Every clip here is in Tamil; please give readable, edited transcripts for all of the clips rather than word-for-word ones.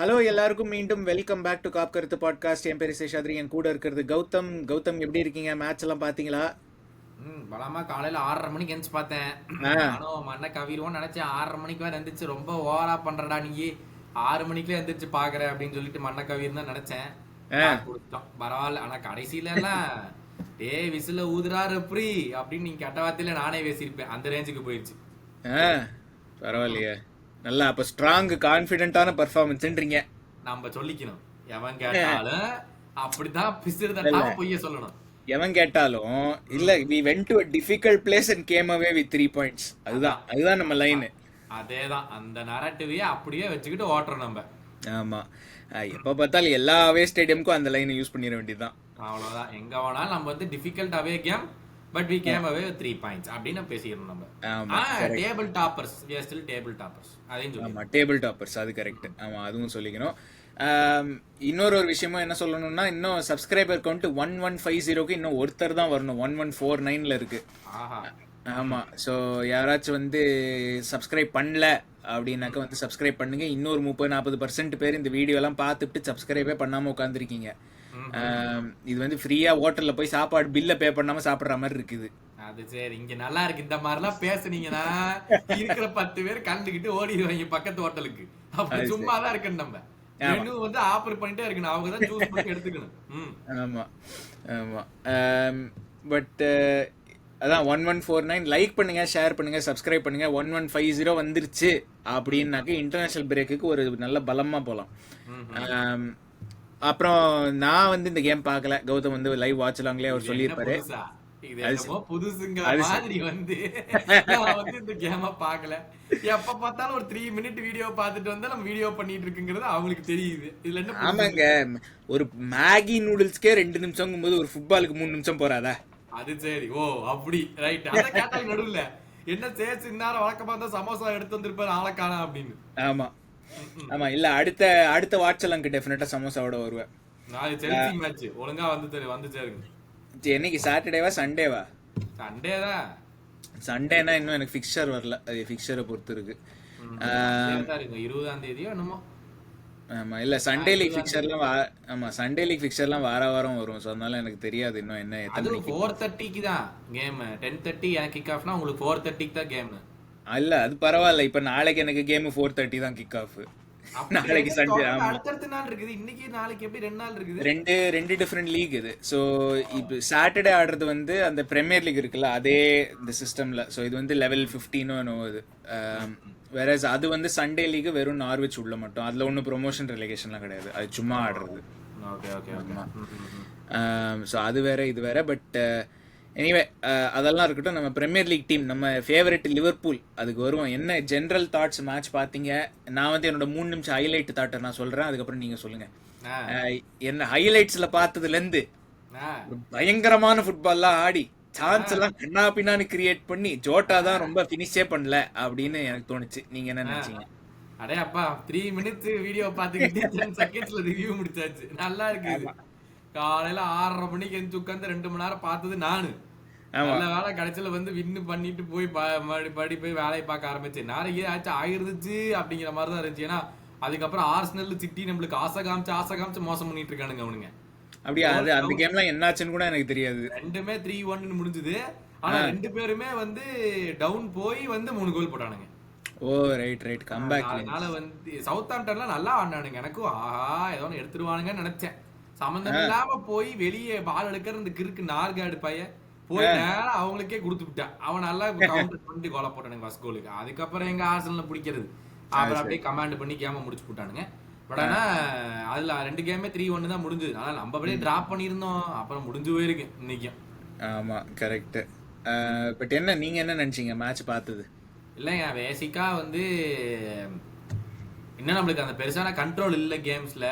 ஹலோ எல்லாருக்கும் மீண்டும் வெல்கம் பேக் டு காப் கருத்து பாட்காஸ்ட். என் பேர் சேஷாத்ரி, என் கூட இருக்கிறது கௌதம். கௌதம் எப்படி இருக்கீங்க? மேட்ச் எல்லாம் பாத்தீங்களா? பலமா காலையில 6:30 மணிக்கு எந்திரிச்சு பார்த்தேன். ஆ, நானும் மண்ணை கவிருவோன்னு நினைச்சேன். 6:30 மணிக்கு வேற எந்திரிச்சு ரொம்ப ஓவரா பண்றடா நீ, 6 மணிக்கே எந்திரிச்சு பாக்குற அப்படின்னு சொல்லிட்டு மண்ணை கவின்னு தான் நினைச்சேன். ஆ, கொடுத்தோம், பரவாயில்ல. ஆனா கடைசியில எல்லாம் டேய் விசில ஊதுறாரு எப்படி அப்படின்னு நீங்க கெட்ட வார்த்தையில நானே பேசியிருப்பேன். அந்த ரேஞ்சுக்கு போயிடுச்சு. ஆ, பரவாயில்லையே. நல்லா, அப்ப ஸ்ட்ராங் கான்ஃபிடென்ட்டான பர்ஃபார்மன்ஸ்ன்றீங்க. நம்ம சொல்லிக்கணும், எவன் கேட்டாலும் அப்படிதான் பிசிறு தட்டாம பொய்ய சொல்லணும். எவன் கேட்டாலும் இல்ல, we went to a difficult place and came away with 3 points. அதுதான் நம்ம லைன். அதேதான், அந்த நரட்டிவையே அப்படியே வச்சுக்கிட்டு ஓட்டுறோம் நம்ம. ஆமா. எப்ப பார்த்தாலும் எல்லா அவே ஸ்டேடியமுக்கும் அந்த லைனை யூஸ் பண்ணிட வேண்டியதுதான். அவ்வளவுதான், எங்க வேணாலும் நம்ம வந்து difficult away game but we came away 3 points அப்படின்னு பேசிடணும் நம்ம. ஆமா, table toppers, we are still table toppers. அதையும் சொல்லி ஆமா, டேபிள் டாப்பர்ஸ், அது கரெக்ட். ஆமா, அதுவும் சொல்லிக்கணும். இன்னொரு ஒரு விஷயமும் என்ன சொல்லணும்னா, இன்னும் சப்ஸ்கிரைபர் கவுண்ட் 1150க்கு இன்னும் ஒருத்தர் தான் வரணும். 1149ல இருக்கு. ஆஹா. ஆமா. ஸோ யாராச்சும் வந்து சப்ஸ்கிரைப் பண்ணல அப்படின்னாக்க வந்து சப்ஸ்கிரைப் பண்ணுங்க. இன்னொரு 30-40% பேர் இந்த வீடியோலாம் பார்த்துட்டு சப்ஸ்கிரைபே பண்ணாம உட்காந்துருக்கீங்க. இது வந்து ஃப்ரீயா ஹோட்டல்ல போய் சாப்பாடு பில்ல பே பண்ணாம சாப்பிடுற மாதிரி இருக்குது. அது சரி, இங்க நல்லா இருக்கு. இந்த மாதிரிலாம் பேசுனீங்கன்னா இருக்கிற 10 பேர் கண்டுகிட்டு ஓடிடுவாங்க பக்கத்து ஹோட்டலுக்கு. அப்படி சும்மா தான் இருக்கணும். நம்ம மெனு வந்து ஆஃபர் பண்ணிட்டே இருக்கணும், அவங்க தான் சூஸ் பண்ணி எடுத்துக்கணும். ஆமா, ஆமா. பட் அதான் 1149 லைக் பண்ணுங்க, ஷேர் பண்ணுங்க, சப்ஸ்கிரைப் பண்ணுங்க. 1150 வந்துருச்சு அப்படின்னாக்க இன்டர்நேஷனல் பிரேக்குக்கு ஒரு நல்ல பலமா போகலாம். அப்புறம் நான் வந்து இந்த கேம் பார்க்கல. கௌதம் வந்து லைவ் வாட்ச் லாங்லேயே அவர் சொல்லியிருப்பாரு. இது என்னமோ புதுசுங்கிற மாதிரி வந்து நான் வந்து இந்த கேம பார்க்கல. எப்ப பார்த்தாலும் ஒரு 3 மினிட் வீடியோ பார்த்துட்டு வந்தா நம்ம வீடியோ பண்ணிட்டு இருக்குங்கிறது அவங்களுக்கு தெரியுது. இதுல என்ன? ஆமாங்க, ஒரு மேகி நூடுல்ஸ்க்கே 2 நிமிஷம் போது ஒரு ஃபுட்பாலுக்கு 3 நிமிஷம் போறாதா? அது சரி. ஓ அப்படி, ரைட். அத கேட்டாங்க நடுவுல என்ன சேச்சு இந்நேரம் வழக்கமா இருந்தா சமோசா எடுத்து வந்திருப்பாரு ஆளக்கானா அப்படின்னு. ஆமா, ஆமா. இல்ல, அடுத்த வாட்ச் லாங்க்கு டெஃபினட்டா சமோசாவோட வருவேன். நாளை செல்சி மேட்ச் ஒழுங்கா வந்து சேருங்க. என்னைக்கு சாட்டர்டேவா சண்டேவா? சண்டே தான். சண்டேனா இன்னும் எனக்கு ஃபிக்சர் வரல. அது ஃபிக்சரை பொறுத்து இருக்கு. 20ஆம் தேதியோ என்னமோ. ஆமா, இல்ல சண்டே லீக் ஃபிக்சர்லாம் ஆமா, சண்டே லீக் ஃபிக்சர்லாம் வாரம் வரும். ஸோ அதனால எனக்கு தெரியாது இன்னும் என்ன எத்தனை அது மணிக்கு. 4:30க்கு தான் கேம். 10:30 எனக்கு கிக் ஆஃப்னா உங்களுக்கு 4:30க்கு தான் கேம். இல்ல, அது பரவாயில்ல. இப்ப நாளைக்கு எனக்கு கேம் 4:30 தான் கிக் ஆஃப். நாளைக்கு சண்டே. ஆமா, அடுத்த நாள் இருக்குது. இன்னைக்கு நாளைக்கு எப்படி 2 நாள் இருக்குது? ரெண்டு டிஃப்ரெண்ட் லீக் இது. ஸோ இப்போ சாட்டர்டே ஆடுறது வந்து அந்த பிரீமியர் லீக் இருக்குல்ல, அதே இந்த சிஸ்டம்ல. ஸோ இது வந்து லெவல் 15 என்னவோ இது. வேற அது வந்து சண்டே லீக் வெறும் நார்விச் உள்ள மட்டும். அதுல ஒன்றும் ப்ரொமோஷன் ரெலிகேஷன்லாம் கிடையாது. அது சும்மா ஆடுறது. ஸோ அது வேற இது வேற. பட் எனிவே, அதெல்லாம் இருக்கட்டும். நம்ம பிரீமியர் லீக் டீம், நம்ம ஃபேவரட் லிவர்பூல், அதுக்கு வருவோம். என்ன ஜென்ரல் தாட்ஸ் மேட்ச் பார்த்தீங்க? நான் வந்து என்னோட 3 நிமிஷம் ஹைலைட் தாட்டை நான் சொல்றேன், அதுக்கப்புறம் நீங்க சொல்லுங்க. என்ன ஹைலைட்ஸ்ல பார்த்ததுலேருந்து பயங்கரமான ஃபுட்பால்லாம் ஆடி சான்ஸ் எல்லாம் கண்ணா பின்னான்னு கிரியேட் பண்ணி ஜோட்டா தான் ரொம்ப ஃபினிஷே பண்ணல அப்படின்னு எனக்கு தோணுச்சு. நீங்க என்ன நினைச்சீங்க? அடே அப்பா, 3 மினிட்ஸ் வீடியோ பார்த்துக்கிட்டு 10 செகண்ட்ஸ்ல ரிவ்யூ முடிச்சாச்சு. நல்லா இருக்கு. காலையில 6:30 மணிக்கு எந்திரிச்சு உட்காந்து 2 மணி நேரம் பார்த்தது நானு. நல்ல வேலை கடைசியில வந்து வின்னு பண்ணிட்டு போய் படி போய் வேலையை பார்க்க ஆரம்பிச்சேன். நாளைக்கு ஆச்சு ஆயிருந்துச்சு அப்படிங்கிற மாதிரி தான் இருந்துச்சு. ஏன்னா அதுக்கப்புறம் ஆர்சனல் சிட்டி நம்மளுக்கு ஆசை காமிச்சு மோசம் பண்ணிட்டு இருக்கானுங்க அவனுங்க. அப்படியா? அது அந்த கேம்லாம் என்னாச்சுன்னு கூட எனக்கு தெரியாது. ரெண்டுமே 3-1 முடிஞ்சது. ஆனா 2 பேருமே வந்து டவுன் போய் வந்து 3 கோல் போட்டானுங்க. ஓ ரைட் கம்பேக். அதனால வந்து சவுத்தாம்ப்டன்லாம் நல்லா ஆடினானுங்க. எனக்கும் ஆஹா ஏதோ ஒன்று எடுத்துருவானுங்கன்னு நினைச்சேன். சம்பந்தம் இல்லாம போய் வெளியே பால் எடுக்கிற இந்த கிறுக்கு நார்காடு பையன் போய் நேரம் அவங்களுக்கே கொடுத்து விட்டான். அவன் நல்லா கவுண்டர் பண்ணி கோல போட்டானுங்க ஃபர்ஸ்ட் கோலுக்கு. அதுக்கப்புறம் எங்க ஆர்சனல் பிடிக்கிறது, அப்புறம் அப்படியே கமாண்ட் பண்ணி கேம முடிச்சு போட்டானுங்க. பட் ஆனா அதுல 2 கேமே 3-1 தான் முடிஞ்சது. ஆனா நம்ம அப்படியே டிராப் பண்ணியிருந்தோம், அப்புறம் முடிஞ்சு போயிருக்கு இன்னைக்கும். ஆமா, கரெக்ட். பட் என்ன நீங்க என்ன நினைச்சீங்க மேட்ச் பார்த்தது? இல்லைங்க, பேசிக்கா வந்து இன்னும் நம்மளுக்கு அந்த பெருசான கண்ட்ரோல் இல்லை கேம்ஸ்ல.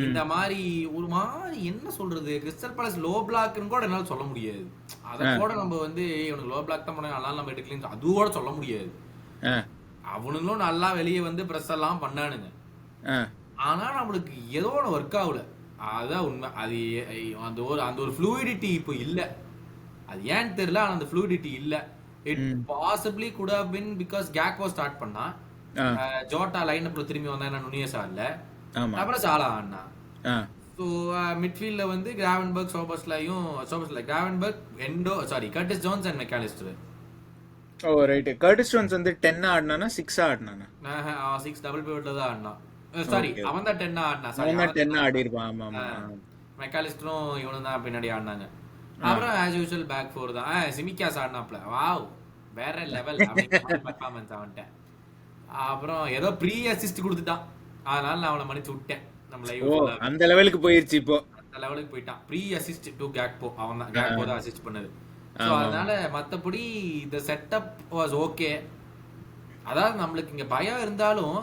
இந்த மாதிரி ஒரு மாதிரி என்ன சொல்றது, கிறிஸ்டல் பேலஸ் லோ பிளாக்னு கூட என்னால சொல்ல முடியாது. அத கூட நம்ம வந்து இவனுக்கு லோ பிளாக் தான் பண்ண நல்லா நம்ம எடுக்கலன்னு அது கூட சொல்ல முடியாது. அவனுங்களும் நல்லா வெளியே வந்து பிரஸ் எல்லாம் பண்ணானுங்க. ஆனா நம்மளுக்கு ஏதோ ஒன்று ஒர்க் ஆகல. அதுதான் உண்மை. அது அந்த ஒரு ஃப்ளூயிடிட்டி இப்போ இல்ல. அது ஏன்னு தெரியல, ஆனா அந்த ஃப்ளூயிடிட்டி இல்ல. It possibly could have been because Gakpo start பண்ணா, ஜோட்டா லைன் அப்ல திரும்பி வந்தா, என்ன நுனியஸா இல்ல. ஆமா. அப்புறம் சாலா ஆடினான். ஆ. ஸோ மிட்ஃபீல்ட்ல வந்து Gravenberch, Gravenberch, Curtis Jones and Mac Allister. Oh right. Curtis Jones வந்து 10 ஆடினானா 6 ஆடினானா? 6 டபுள் பிவட்ல தான் ஆடினான். Sorry, okay. அவன் தான் 10 ஆடினான். சாரி, அவன் தான் அவன் 10 10 ஆடி இருப்பான். ஆமா ஆமா. மெக்காலிஸ்டரும் இவனும் தான் பின்னாடி ஆடினாங்க. அப்புறம் ஆஸ் யூஷுவல் பேக் ஃபோர் தான். சிமிக்காஸ் ஆடினாப்ல. வாவ், வேற லெவல் அப்படிங்கிற மாதிரி பர்ஃபார்மன்ஸ் அவன்கிட்ட. அப்புறம் ஏதோ ப்ரீ அசிஸ்ட் கொடுத்துட்டான், அதனால நான் அவனை மன்னிச்சு விட்டேன். நம்ம லைவ் ஓ அந்த லெவலுக்கு போயிருச்சு இப்போ. அந்த லெவலுக்கு போயிட்டான். ப்ரீ அசிஸ்ட் டு கேக்போ, அவன் தான் கேக்போ தான் அசிஸ்ட் பண்ணது. ஸோ ஆமா. அதனால மற்றபடி இந்த செட்டப் வாஸ் ஓகே. அதாவது நம்மளுக்கு இங்க பயம் இருந்தாலும்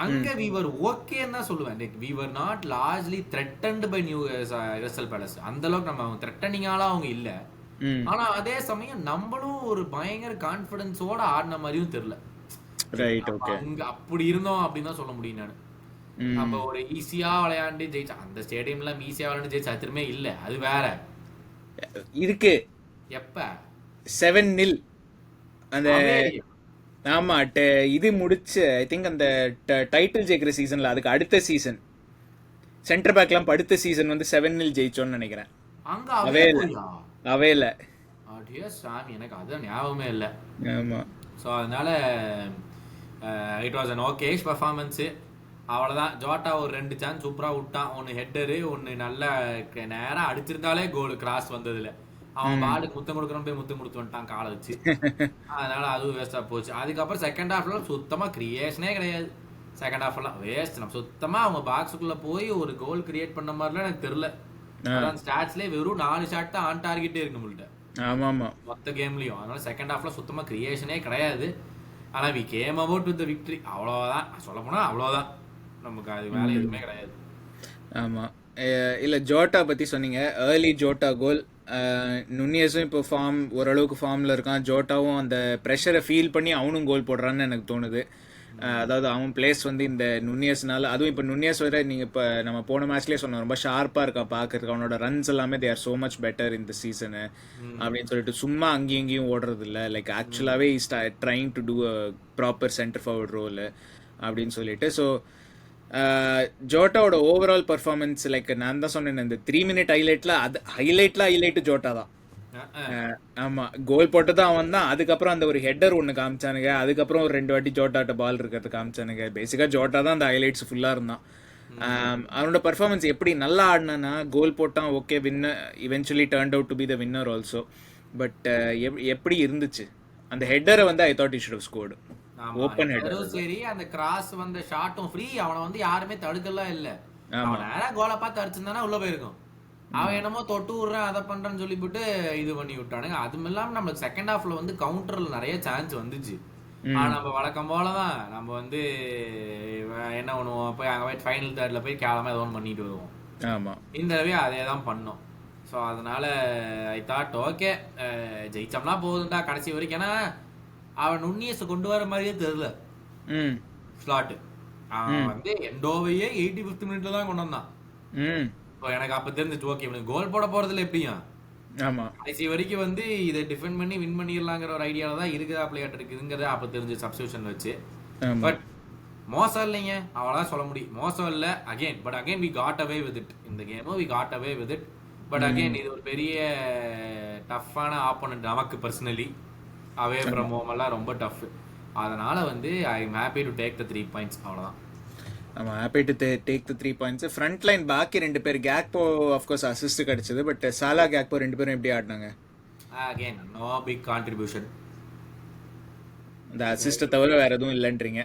அங்க we were okay ன்னு தான் சொல்லுவேன். Like we were not largely threatened by new crystal palace. அந்த அளவுக்கு நம்ம த்ரெட்டனிங்கால அவங்க இல்ல. ம். ஆனா அதே சமயம் நம்மளும் ஒரு பயங்கர கான்ஃபிடன்ஸோட ஆடின மாதிரியும் தெரியல. ரைட். அப்ப ஓகே. அங்க அப்படி இருந்தோம் அப்படின்னு தான் சொல்ல முடியும் நானு. ம். நம்ம ஒரு ஈஸியா விளையாண்டு ஜெயிச்சா, அந்த ஸ்டேடியம்ல ஈஸியா விளையாண்டு ஜெயிச்ச சரித்திரமே இல்ல. அது வேற. இருக்கு. எப்ப 7-0 அந்த Away. ஆமா இது முடிச்சு ஐ திங்க் அந்த டைட்டில் ஜெயிக்கிற சீசன்ல அதுக்கு அடுத்த சீசன் சென்டர் பேக்லாம் அடுத்த சீசன் வந்து 7-0 ஜெயிச்சோன்னு நினைக்கிறேன். அங்க அவே இல்ல. போயா? அவே இல்ல. அடியே சாமி, எனக்கு அதான் ஞாபகமே இல்ல. ஆமா. ஸோ அதனால இட் வாஸ் அன் ஓகேஷ் பர்ஃபார்மன்ஸு. அவ்வளோதான். ஜோட்டா ஒரு 2 சான்ஸ் சூப்பராக விட்டான். ஒன்று ஹெட்டரு, ஒன்று நல்ல நேராக அடிச்சிருந்தாலே கோல் கிராஸ் வந்ததுல. அவன் பாலுக்கு முத்தம் கொடுக்குறோம், போய் முத்தம் கொடுத்து வந்துட்டான் காலை வச்சு. அதனால அதுவும் வேஸ்ட்டாக போச்சு. அதுக்கப்புறம் செகண்ட் ஹாஃப்ல சுத்தமாக கிரியேஷனே கிடையாது. செகண்ட் ஹாஃப்லாம் வேஸ்ட். நம்ம சுத்தமாக அவங்க பாக்ஸுக்குள்ளே போய் ஒரு கோல் கிரியேட் பண்ண மாதிரிலாம் எனக்கு தெரில. அதான் ஸ்டாட்ஸ்லேயே வெறும் 4 ஷாட் தான் ஆன் டார்கெட்டே இருக்கு நம்மள்ட்ட ஆமா ஆமா. மொத்த கேம்லயும். அதனால செகண்ட் ஹாஃப்ல சுத்தமா கிரியேஷனே கிடையாது. ஆனா we came about with victory. அவ்வளவுதான் சொல்ல போனா, அவ்வளவுதான். நமக்கு அது வேலை எதுவுமே கிடையாது. ஆமா. இல்ல ஜோட்டா பத்தி சொன்னீங்க. ஏர்லி ஜோட்டா கோல். நுனியஸும் இப்போ ஓரளவுக்கு ஃபார்ம்ல இருக்கான். ஜோட்டாவும் அந்த ப்ரெஷரை ஃபீல் பண்ணி அவனும் கோல் போடுறான்னு எனக்கு தோணுது. அதாவது அவன் பிளேஸ் வந்து இந்த நுனியஸ்னால, அதுவும் இப்போ நுனியஸ் வர நீங்கள் இப்போ நம்ம போன மேட்ச்லேயே சொன்னோம், ரொம்ப ஷார்ப்பாக இருக்கான் பார்க்கறதுக்கு. அவனோட ரன்ஸ் எல்லாமே they are so much better இந்த சீசனு அப்படின்னு சொல்லிட்டு சும்மா அங்கேயும் இங்கேயும் ஓடுறது இல்லை. லைக் ஆக்சுவலாகவே is trying to do a proper centre forward role அப்படின்னு சொல்லிட்டு. ஸோ ஜோட்டாவோட ஓவரால் பர்ஃபார்மன்ஸ் லைக் நான் தான் சொன்னேன், இந்த 3 மினிட் ஹைலைட்டு ஜோட்டா தான். ஆமா, கோல் போட்டதும் அவன் தான். அதுக்கப்புறம் அந்த ஒரு ஹெட்டர் ஒன்று காமிச்சானுங்க. அதுக்கப்புறம் ஒரு 2 வாட்டி ஜோட்டாட்ட பால் இருக்கிறது காமிச்சானுங்க. பேசிக்கா ஜோட்டா தான் அந்த ஹைலைட்ஸ் ஃபுல்லா இருந்தான். அவனோட பர்ஃபார்மன்ஸ் எப்படி நல்லா ஆடினானா, கோல் போட்டான், okay, winner eventually turned out to be the winner also. But எப்படி இருந்துச்சு அந்த ஹெட்டரை வந்து I thought he should have scored. Open header சரி. அந்த கிராஸ் வந்த ஷாட்டும் ஃப்ரீ. அவனை வந்து யாருமே தடுக்கலாம் இல்ல. அவன் நேரா கோலை பார்த்து அடிச்சிருந்தானா உள்ள போயிருக்கும். அவன் என்னமோ தொட்டு விடுறேன் அதை பண்றேன்னு சொல்லிவிட்டு இது பண்ணி விட்டானுங்க. அதுவும் இல்லாம நம்மளுக்கு செகண்ட் ஹாஃப்ல வந்து கவுண்டர்ல நிறைய சான்ஸ் வந்துச்சு. ஆனா நம்ம வழக்கம் போலதான் நம்ம வந்து என்ன பண்ணுவோம், போய் அங்க போய் ஃபைனல் தேர்ட்ல போய் கேவலமா ஏதோ ஒன்று பண்ணிட்டு வருவோம். ஆமா, இந்த தடவை அதே தான் பண்ணோம். ஸோ அதனால ஐ தாட் ஓகே, ஜெயிச்சோம்னா போதும்டா கடைசி வரைக்கும். ஏன்னா அவன் நுண்ணியஸை கொண்டு வர மாதிரியே தெரியல ஸ்லாட்டு. அவன் வந்து எண்டோவையே 85th மினிட்ல தான் கொண்டு வந்தான். எனக்கு அப்ப தெரிஞ்சிச்சு, ஓகே இவனுக்கு கோல் போட போறதுல எப்படியும் கடைசி வரைக்கும் வந்து இதை டிஃபெண்ட் பண்ணி வின் பண்ணிடலாங்கிற ஒரு ஐடியால தான் இருக்குதா பிளேயர் இருக்குதுங்கிறத அப்ப தெரிஞ்சு சப்ஸ்டியூஷன் வச்சு. பட் மோசம் இல்லைங்க, அவ்வளோதான் சொல்ல முடியும். மோசம் இல்லை again. But again we got away with it. இந்த கேமும் we got away with it. But again இது ஒரு பெரிய டஃப்பான ஆப்போனன்ட் நமக்கு பர்சனலி. அவே ஃப்ரம் ஹோம் எல்லாம் ரொம்ப டஃப். அதனால வந்து I am happy to take the 3 points. அவ்வளோதான். I'm happy to take the 3 points. Front line பாக்கி 2 பேர், கேக்போ ஆஃப் கோர்ஸ் அசிஸ்ட் கிடைச்சது. பட் சாலா கேக்போ 2 பேரும் எப்படி ஆடினாங்க? Again no big contribution. அந்த அசிஸ்ட் தவிர வேற எதுவும் இல்லைன்றீங்க?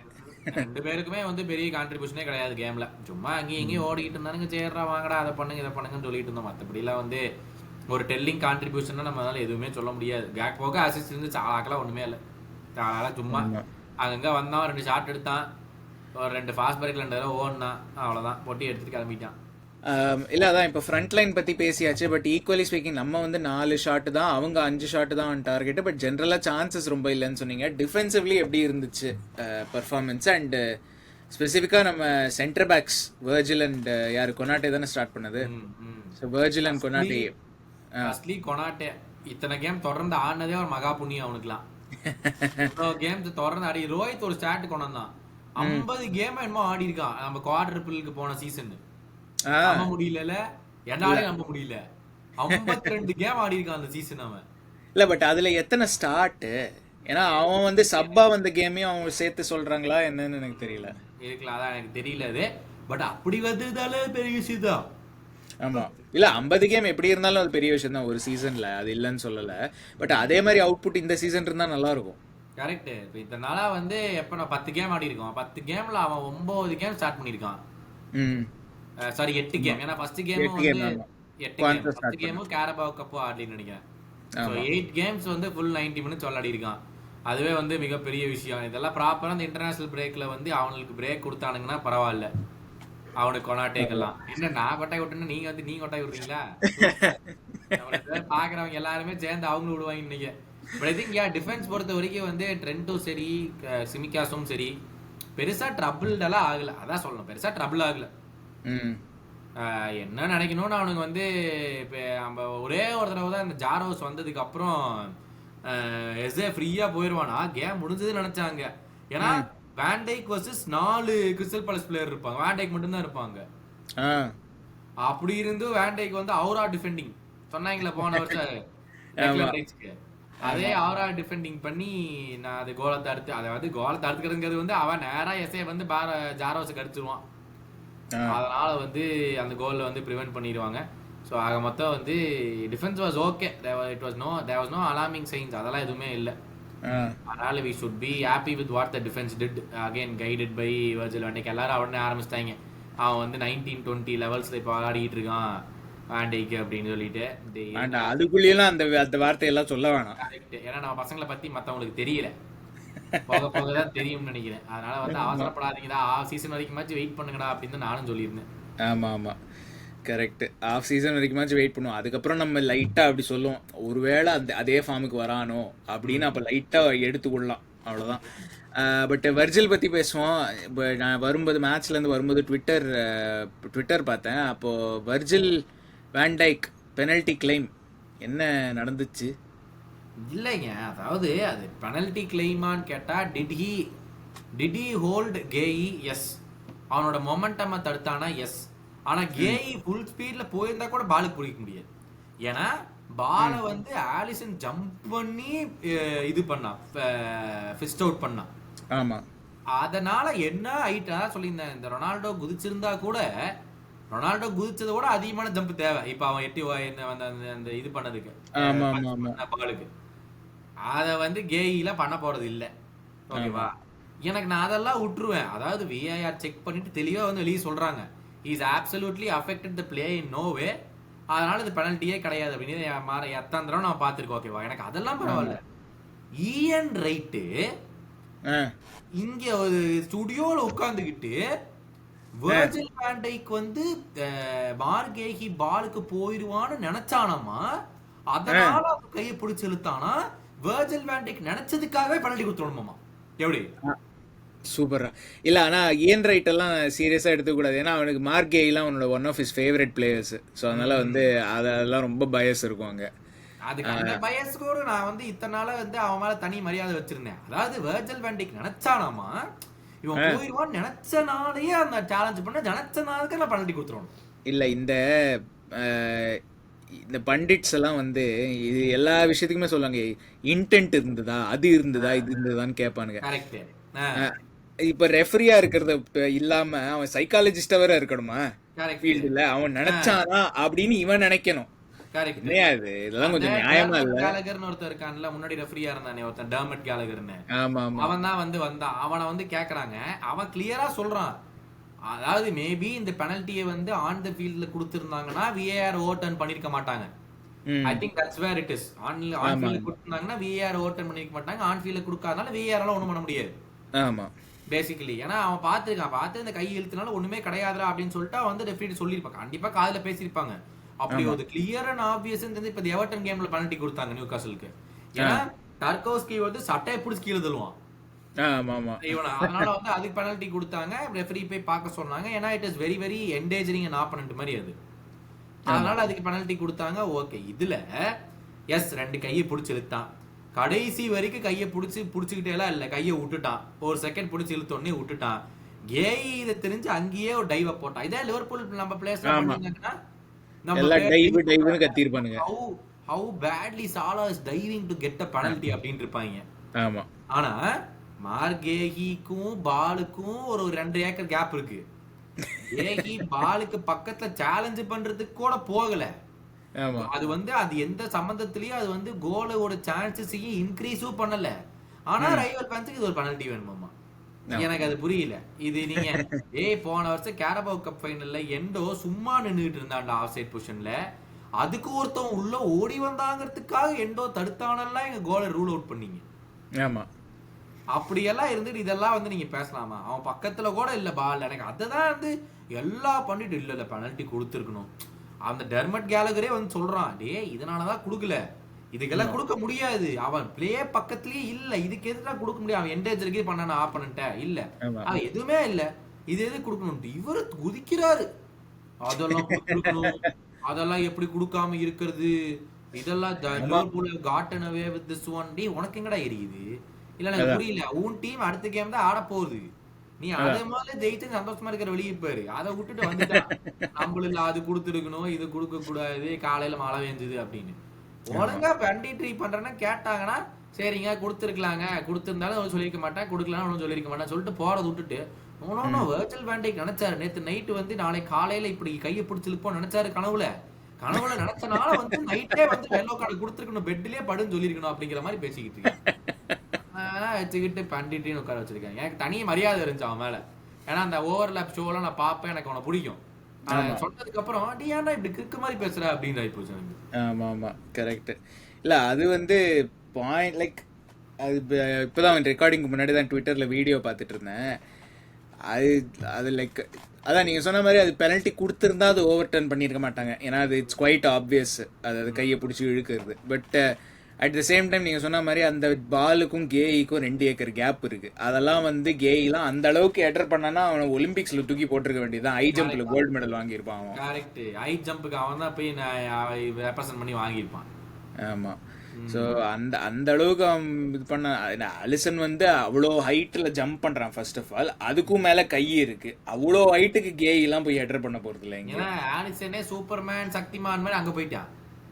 2 பேருக்குமே வந்து பெரிய கான்ட்ரிபியூஷனே கிடையாது கேம்ல. சும்மா அங்கேயும் இங்கேயும் ஓடிக்கிட்டு இருந்தானுங்க. சேர்றா வாங்கடா அதை பண்ணுங்க இதை பண்ணுங்கன்னு சொல்லிட்டு இருந்தோம். மற்றபடிலாம் வந்து ஒரு டெல்லிங் கான்ட்ரிபியூஷன் நம்மளால எதுவுமே சொல்ல முடியாது. கேக்போக்கு அசிஸ்ட் இருந்து சாலாக்கெல்லாம் ஒண்ணுமே இல்லை. சாலால சும்மா அங்கங்க வந்தான், 2 ஷாட் எடுத்தான், ஒரு 2 ஃபாஸ்ட் பிரேக்ல 2 தடவை ஓடினான், அவ்வளோதான், பொட்டி எடுத்துட்டு கிளம்பிட்டான். இல்லை அதான் இப்போ ஃப்ரண்ட் லைன் பற்றி பேசியாச்சு. பட் ஈக்குவலி ஸ்பீக்கிங் நம்ம வந்து 4 ஷாட்டு தான், அவங்க 5 ஷாட்டு தான் டார்கெட்டு. பட் ஜென்ரலாக சான்சஸ் ரொம்ப இல்லைன்னு சொன்னீங்க. டிஃபென்சிவ்லி எப்படி இருந்துச்சு பர்ஃபார்மன்ஸ்? அண்ட் ஸ்பெசிஃபிக்காக நம்ம சென்டர் பேக்ஸ் வெர்ஜில் அண்ட் யார் கொனாட்டே தானே ஸ்டார்ட் பண்ணது. So Virgil and கொனாட்டே. ஃபர்ஸ்ட்லி கொனாட்டே இத்தனை கேம் தொடர்ந்து ஆடினதே ஒரு மகா புண்ணியம் அவனுக்குலாம். கேம்ஸ் தொடர்ந்து ஆடி ரோஹித் ஒரு ஸ்டார்ட் கொண்டு வந்தான். 50 கேம் என்னமோ ஆடி இருக்கான் நம்ம குவாட்ரிபிளுக்கு போன சீசன். ஆ நம்ப முடியல, என்னாலே நம்ப முடியல. 52 கேம் ஆடி இருக்கான் அந்த சீசன் அவன். இல்ல பட் அதுல எத்தனை ஸ்டார்ட்? ஏன்னா அவன் வந்து சப்பா வந்த கேமையும் அவங்க சேர்த்து சொல்றாங்களா என்னன்னு எனக்கு தெரியல. இருக்கலாம், அதான் எனக்கு தெரியல அது. பட் அப்படி வந்ததால பெரிய விஷயம் தான். ஆமா, இல்ல 50 கேம் எப்படி இருந்தாலும் அது பெரிய விஷயம் தான் ஒரு சீசன்ல, அது இல்லைன்னு சொல்லல. பட் அதே மாதிரி அவுட்புட் இந்த சீசன் இருந்தா நல்லா இருக்கும். கரெக்ட். இப்போ இதனால வந்து எப்ப நான் 10 கேம் ஆடி இருக்கோம், 10 கேம்ல அவன் 9 கேம் ஸ்டார்ட் பண்ணிருக்கான். ம் சாரி 8 கேம். ஏன்னா ஃபர்ஸ்ட் கேம் 8 வந்து கேம். ஆமா 8 கேம். குவான்டா ஃபர்ஸ்ட் ஸ்டார்ட் கேமும் கேரபாவ் கப் ஆடலின்னு நினைக்கிறேன். ஸோ ஆமா 8 கேம்ஸ் வந்து ஃபுல் 90 மினிட்ஸ் விளையாடி இருக்கான். அதுவே வந்து மிகப்பெரிய விஷயம். இதெல்லாம் ப்ராப்பரா அந்த இன்டர்நேஷனல் பிரேக்ல வந்து அவனுக்கு பிரேக் கொடுத்தானுங்கன்னா பரவாயில்ல. அவனுக்கு கொனாட்டேக்கெல்லாம் என்ன நான் கொட்டாய் விட்டுன்னு நீங்க வந்து நீங்க கொட்டாய் விடுறீங்களா? பாக்குறவங்க எல்லாருமே சேர்ந்து அவங்களும் விடுவாங்க இன்னைக்கு. பட் ஐ திங்க் டிஃபென்ஸ் பொறுத்த வரைக்கும் வந்து ட்ரெண்டும் சரி சிமிகாஸும் சரி பெருசா ட்ரபிள்டெல்லாம் ஆகல. அதான் சொல்லணும், பெருசா ட்ரபிள் ஆகல. ம் என்ன நினைக்கணும்னு அவனுக்கு வந்து இப்போ நம்ம ஒரே ஒரு தடவை தான் இந்த ஜாரோஸ் வந்ததுக்கு அப்புறம் எஸ்ஏ ஃப்ரீயா போயிடுவானா கேம் முடிஞ்சதுன்னு நினைச்சாங்க. ஏன்னா வேண்டைக் வர்சஸ் 4 கிறிஸ்டல் பேலஸ் பிளேயர் இருப்பாங்க, வேண்டைக் மட்டும்தான் இருப்பாங்க. ஆ அப்படி இருந்து வேண்டைக் வந்து அவுரா டிஃபெண்டிங் சொன்னாங்களே போன வருஷம், அதே அவுரா டிஃபெண்டிங் பண்ணி நான் அது கோலை தடுத்து, அதாவது கோலை தடுத்துக்கிறதுங்கிறது வந்து அவன் நேரா எஸ்ஏ வந்து ஜாரோஸுக்கு அடிச்சிருவான். அதனால வந்து அந்த கோல்ல வந்து ப்ரிவென்ட் பண்ணிடுவாங்க. ஸோ ஆக மொத்தம் வந்து defence was okay. It was there was no alarming signs, அதெல்லாம் எதுவுமே இல்லை. அதனால we should be happy with what the defence did, again guided by Virgil van Dijk. எல்லாரும் உடனே ஆரம்பிச்சிட்டாங்க அவன் வந்து 19-20 லெவல்ஸ்ல இப்போ விளையாடிட்டு இருக்கான் வேண்டைக்கு அப்படின்னு சொல்லிட்டு. அதுக்குள்ளேயும் அந்த வார்த்தையெல்லாம் சொல்ல வேணாம். கரெக்ட். ஏன்னா நம்ம பசங்களை பத்தி மற்றவங்களுக்கு தெரியல, போக போக தான் தெரியும்னு நினைக்கிறேன். அதனால வந்து அவசரப்படாதீங்கடா, சீசன் வரைக்குமாச்சும் வெயிட் பண்ணுங்கடா அப்படின்னு நானும் சொல்லியிருந்தேன். ஆமா ஆமா கரெக்ட். ஆஃப் சீசன் வரைக்குமாச்சும் வெயிட் பண்ணுவோம், அதுக்கப்புறம் நம்ம லைட்டா அப்படி சொல்லுவோம் ஒருவேளை அதே ஃபார்முக்கு வரானோ அப்படின்னு, அப்போ லைட்டா எடுத்துக்கொள்ளலாம், அவ்வளோதான். பட் வர்ஜில் பற்றி பேசுவோம். இப்போ நான் வரும்போது மேட்ச்லேருந்து வரும்போது ட்விட்டர் பார்த்தேன். அப்போது வர்ஜில் வேண்டைக் பெனல்டி கிளைம் என்ன நடந்துச்சு? இல்லைங்க, அதாவது அது பெனல்டி கிளைமான்னு கேட்டா டிட் ஹி ஹோல்ட் கேஇ? எஸ். அவனோட மொமெண்டமை தடுத்தானா? எஸ். ஆனா கேஇ ஃபுல் ஸ்பீட்ல போயிருந்தா கூட பாலுக்கு பிடிக்க முடியாது. ஏன்னா பாலை வந்து ஆலிசன் ஜம்ப் பண்ணி இது பண்ணான், ஃபிஸ்ட் அவுட் பண்ணான். ஆமா, அதனால என்ன ஆயிட்டா சொல்லியிருந்தேன், இந்த ரொனால்டோ குதிச்சிருந்தா கூட ரொனால்டோ குதிச்சதை விட அதிகமான ஜம்ப் தேவை இப்ப அவன் எட்டி அந்த இது பண்ணதுக்கு பாலுக்கு. அதை வந்து கேஇல பண்ண போறது இல்ல. ஓகேவா? எனக்கு நான் அதெல்லாம் விட்டுருவேன். அதாவது விஐஆர் செக் பண்ணிட்டு தெளிவா வந்து வெளியே சொல்றாங்க is absolutely affected the play in no way, அதனால இது பெனல்ட்டியே கிடையாது அப்படின்னு எத்தனை தடவை நான் பார்த்திருக்கேன். ஓகேவா? எனக்கு அதெல்லாம் பரவாயில்ல. இஎன் ரைட்டு இங்க ஒரு ஸ்டுடியோல உட்கார்ந்துகிட்டு வர்ஜில் வேண்டைக் வந்து மார்கேஹி பாலுக்கு போயிடுவான்னு நினைச்சானாமா, அதனால கையை பிடிச்சு இழுத்தானா. வர்ஜில் வேண்டைக் நினைச்சதுக்காகவே பெனல்ட்டி கொடுத்துடணுமாமா. எப்படி சூப்பரா? இல்ல ஆனா இயன் ரைட் எல்லாம் சீரியஸா எடுத்துக்கூடாது. ஏன்னா அவனுக்கு மார்கேலாம் அவனோட one of his favourite players. So அதனால வந்து அதெல்லாம் ரொம்ப பயஸ் இருக்கும் அங்க. அதுக்கு அந்த பயஸ் கூட நான் வந்து இத்தனை நாள வந்து அவன் மேல தனி மரியாதை வச்சிருந்தேன். அதாவது வர்ஜில் வேண்டைக் நினைச்சானாமா, இவன் போயிடுவான்னு நினைச்சனாலேயே அந்த சேலஞ்ச் பண்ண நினைச்சனாலுக்கு நான் பெனல்ட்டி கொடுத்துருவோம். இல்ல இந்த பண்டிட்ஸ் எல்லாம் வந்து இது எல்லா விஷயத்துக்குமே சொல்லுவாங்க, இன்டென்ட் இருந்ததா, அது இருந்ததா, இது இருந்ததான்னு கேட்பானுங்க. இப்ப ரெஃபரியா இருக்கிறத இல்லாம அவன் சைக்காலஜிஸ்டா வேற இருக்கணுமா ஃபீல்டுல? அவன் நினைச்சானா அப்படின்னு இவன் நினைக்கணும். இதெல்லாம் கொஞ்சம் நியாயமா இல்ல. கேலகர்னு ஒருத்தர் இருக்கான்ல, முன்னாடி ரெஃபரியா இருந்தானே ஒருத்தன், டர்மட் கேலகர்னு. அவன் தான் வந்து வந்தான். அவனை வந்து கேக்குறாங்க, அவன் கிளியரா சொல்றான், அதாவது மேபி இந்த பெனல்ட்டியை வந்து ஆன் தி ஃபீல்ட்ல கொடுத்திருந்தாங்கன்னா விஏஆர் ஓவர்டர்ன் பண்ணிருக்க மாட்டாங்க. I think that's where it is. On ஃபீல்ட்ல கொடுத்திருந்தாங்கன்னா விஏஆர் ஓவர்டர்ன் பண்ணிருக்க மாட்டாங்க. ஆன் ஃபீல்ட்ல கொடுக்காதனால விஏஆரால ஒண்ணும் பண்ண முடியாது. ஆமா, பேசிக்கலி. ஏன்னா அவன் பார்த்து இந்த கை இழுத்துனால ஒண்ணுமே கிடையாதுடா அப்படின்னு சொல்லிட்டு வந்து ரெஃபரி சொல்லியிருப்பாங்க. கண்டிப்பா காதுல பேசியிருப்பாங்க. அப்படி ஒரு கிளியர் அண்ட் ஆப்வியஸ் இப்ப எவர்டன் கேம்ல பெனல்ட்டி கொடுத்தாங்க நியூ காசலுக்கு. ஏன்னா டர்கோஸ்கி வந்து சட்டையை பிடிச்சி கீழே தள்ளுவான். அதனால வந்து அதுக்கு பெனல்ட்டி கொடுத்தாங்க. ரெஃபரி போய் பார்க்க சொன்னாங்க. ஏன்னா it is very very endangering and opponent மாதிரி அது. அதனால அதுக்கு பெனல்ட்டி கொடுத்தாங்க. ஓகே, இதுல எஸ் 2 கையை பிடிச்சி இழுத்தான். கடைசி வரைக்கும் கையை புடிச்சுக்கிட்டே எல்லாம் இல்ல, கையை விட்டுட்டான், ஒரு செகண்ட் பிடிச்சி இழுத்தோடனே விட்டுட்டான். கேய் இதை தெரிஞ்சு அங்கேயே ஒரு டைவ போட்டான். இதே லிவர்பூல் நம்ம players பண்ணிருந்தாங்கன்னா டைவ்னு கத்திருப்பானுங்க. how badly Salah is diving to get a penalty அப்படின்னு இருப்பாங்க. ஆமா. ஆனா மார்கேஹிக்கும் பாலுக்கும் ஒரு 2 ஏக்கர் கேப் இருக்கு. கேஹி பாலுக்கு பக்கத்துல சேலஞ்ச் பண்றதுக்கு கூட போகல. அது வந்து அது எந்த சம்பந்தத்திலயும் அது வந்து கோலோட சான்சஸையும் இன்க்ரீஸும் பண்ணல. ஆனா ரைவல் ஃபேன்ஸ்க்கு இது ஒரு பெனல்டி வேணுமாமா. எனக்கு அது புரியல. இது நீங்க போன வருஷம் கேரபாவ் கப் ஃபைனல்ல எண்டோ சும்மா நின்னுட்டு இருந்தான்டா ஆஃப் சைட் பொசிஷன்ல. அதுக்கு ஒருத்தன் உள்ள ஓடி வந்தாங்கிறதுக்காக எண்டோ தடுத்தானெல்லாம் எங்க கோலை ரூல் அவுட் பண்ணீங்க. ஆமா. அப்படியெல்லாம் இருந்துட்டு இதெல்லாம் வந்து நீங்க பேசலாமா? அவன் பக்கத்துல கூட இல்ல பால். எனக்கு அதுதான் வந்து எல்லாம் பண்ணிட்டு இல்ல பெனல்டி கொடுத்துருக்கணும். அந்த டெர்மட் கேலகரே வந்து சொல்றான், இதனாலதான் கொடுக்கல, இதுக்கெல்லாம் கொடுக்க முடியாது, அவன் பிளே பக்கத்துலயே இல்ல, இதுக்கு எதுதான் கொடுக்க முடியும், அவன் என்டேஜருக்கு பண்ண ஆப்பனன்ட்ட இல்ல, அவன் எதுவுமே இல்ல, இது எது கொடுக்கணும் இவரு குதிக்கிறாரு. அதெல்லாம் கொடுக்கணும், அதெல்லாம் எப்படி கொடுக்காம இருக்கிறது, இதெல்லாம் cotton away with this one. உனக்கு எங்கடா எரியுது? இல்ல எனக்கு புரியல, உன் டீம் அடுத்த கேம் தான் ஆட போகுது, நீ அதே மாதிரி ஜெயிச்சு சந்தோஷமா இருக்கிற வெளியே போயிரு, அதை விட்டுட்டு வந்துட்டான் நம்மளுக்கு அது கொடுத்துருக்கணும், இது கொடுக்க கூடாது, காலையில மழை பெஞ்சது அப்படின்னு. ஒழுங்கா பெண்டிட்ரி பண்றேன்னா கேட்டாங்கன்னா சரிங்க கொடுத்துருக்கலாங்க, கொடுத்துருந்தாலும் சொல்லியிருக்க மாட்டேன், கொடுக்கலாம் சொல்லியிருக்க மாட்டேன் சொல்லிட்டு போறதை விட்டுட்டு வெர்ச்சுவல் வேண்டிக் நினைச்சாரு. நேத்து நைட்டு வந்து நாளை காலையில இப்படி கையை பிடிச்சிருப்போம் நினைச்சாரு. கனவுல நினைச்சனால வந்து நைட்டே வந்து எல்லோ கார்டு கொடுத்துருக்கணும், பெட்லயே படுன்னு சொல்லிருக்கணும் அப்படிங்கிற மாதிரி பேசிக்கிட்டு இருக்கேன். வச்சுக்கிட்டு பண்டிட்டின்னு உட்கார வச்சிருக்காங்க. எனக்கு தனி மரியாதை இருந்துச்சு அவன் மேல. ஏன்னா அந்த ஓவர்லாப் ஷோலாம் நான் பார்ப்பேன், எனக்கு அவனை பிடிக்கும். சொன்னதுக்கு அப்புறம் ஏன்டா இப்படி கிறுக்கு மாதிரி பேசுற அப்படின்னு ஆயிப்போச்சு எனக்கு. ஆமா ஆமா கரெக்ட். இல்ல அது வந்து பாயிண்ட் லைக் அது இப்பதான் ரெக்கார்டிங்க்கு முன்னாடி தான் ட்விட்டர்ல வீடியோ பார்த்துட்டு இருந்தேன். அது லைக் அதான் நீங்க சொன்ன மாதிரி அது பெனல்ட்டி கொடுத்துருந்தா அது ஓவர் டர்ன் பண்ணியிருக்க மாட்டாங்க. ஏன்னா அது இட்ஸ் குவைட் ஆப்வியஸ், அது கையை பிடிச்சி இழுக்கிறது. But at the same time நீங்க சொன்ன மாதிரி அந்த பாலுக்கும் கேய்க்கும் 2 ஏக்கர் கேப் இருக்கு. அதெல்லாம் வந்து கேய்லாம் அந்த அளவுக்கு எட்டர் பண்ணனா அவனை ஒலிம்பிக்ஸ்ல தூக்கி போட்டிருக்க வேண்டியதுதான். ஹை ஜம்ப்ல கோல்டு மெடல் வாங்கியிருப்பான் அவன். கரெக்ட், ஹை ஜம்புக்கு அவன் தான் போய் ரெப்ரசன்ட் பண்ணி வாங்கியிருப்பான். ஆமா. ஸோ அந்த அளவுக்கு அவன் இது பண்ண. அலிசன் வந்து அவ்வளோ ஹைட்டில் ஜம்ப் பண்ணுறான் ஃபர்ஸ்ட் ஆஃப் ஆல், அதுக்கும் மேலே கை இருக்கு. அவ்வளோ ஹைட்டுக்கு கேயெல்லாம் போய் ஹெடர் பண்ண போகிறது இல்லைங்க. ஏன்னா ஆலிசனே சூப்பர்மேன் சக்திமான் மாதிரி அங்கே போயிட்டான்.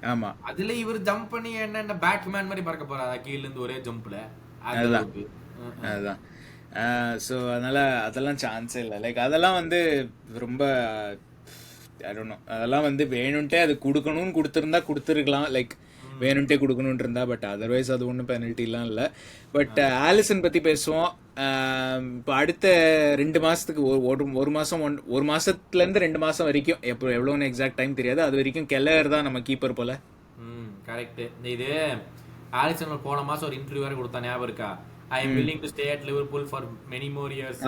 ஆமா, அதுல இவர் ஜம்ப் பண்ணி என்ன பேட்மேன் மாதிரி பறக்க போறாரா கீழ இருந்து ஒரே ஜம்ப்ல? அதுதான். ஸோ அதனால அதெல்லாம் சான்ஸே இல்லை. லைக் அதெல்லாம் வந்து ரொம்ப அதெல்லாம் வந்து வேணும்ட்டே அது கொடுக்கணும்னு கொடுத்துருந்தா கொடுத்துருக்கலாம், லைக் வேணும்ட்டே கொடுக்கணும்னு இருந்தா. பட் அதர்வைஸ் அது ஒன்றும் பெனல்ட்டிலாம் இல்லை. பட் ஆலிசன் பற்றி பேசுவோம். இப்போ அடுத்த 2 மாதத்துக்கு ஒரு மாதம் ஒரு மாதத்துலேருந்து 2 மாதம் வரைக்கும், எப்போ எவ்வளோன்னு எக்ஸாக்ட் டைம் தெரியாது, அது வரைக்கும் கெல்லர் தான் நம்ம கீப்பர் போல. கரெக்ட். இது ஆலிசன் போன மாதம் ஒரு இன்டர்வியூ வேறு கொடுத்தா ஞாபகம் இருக்கா? I am willing to stay at Liverpool for many more years.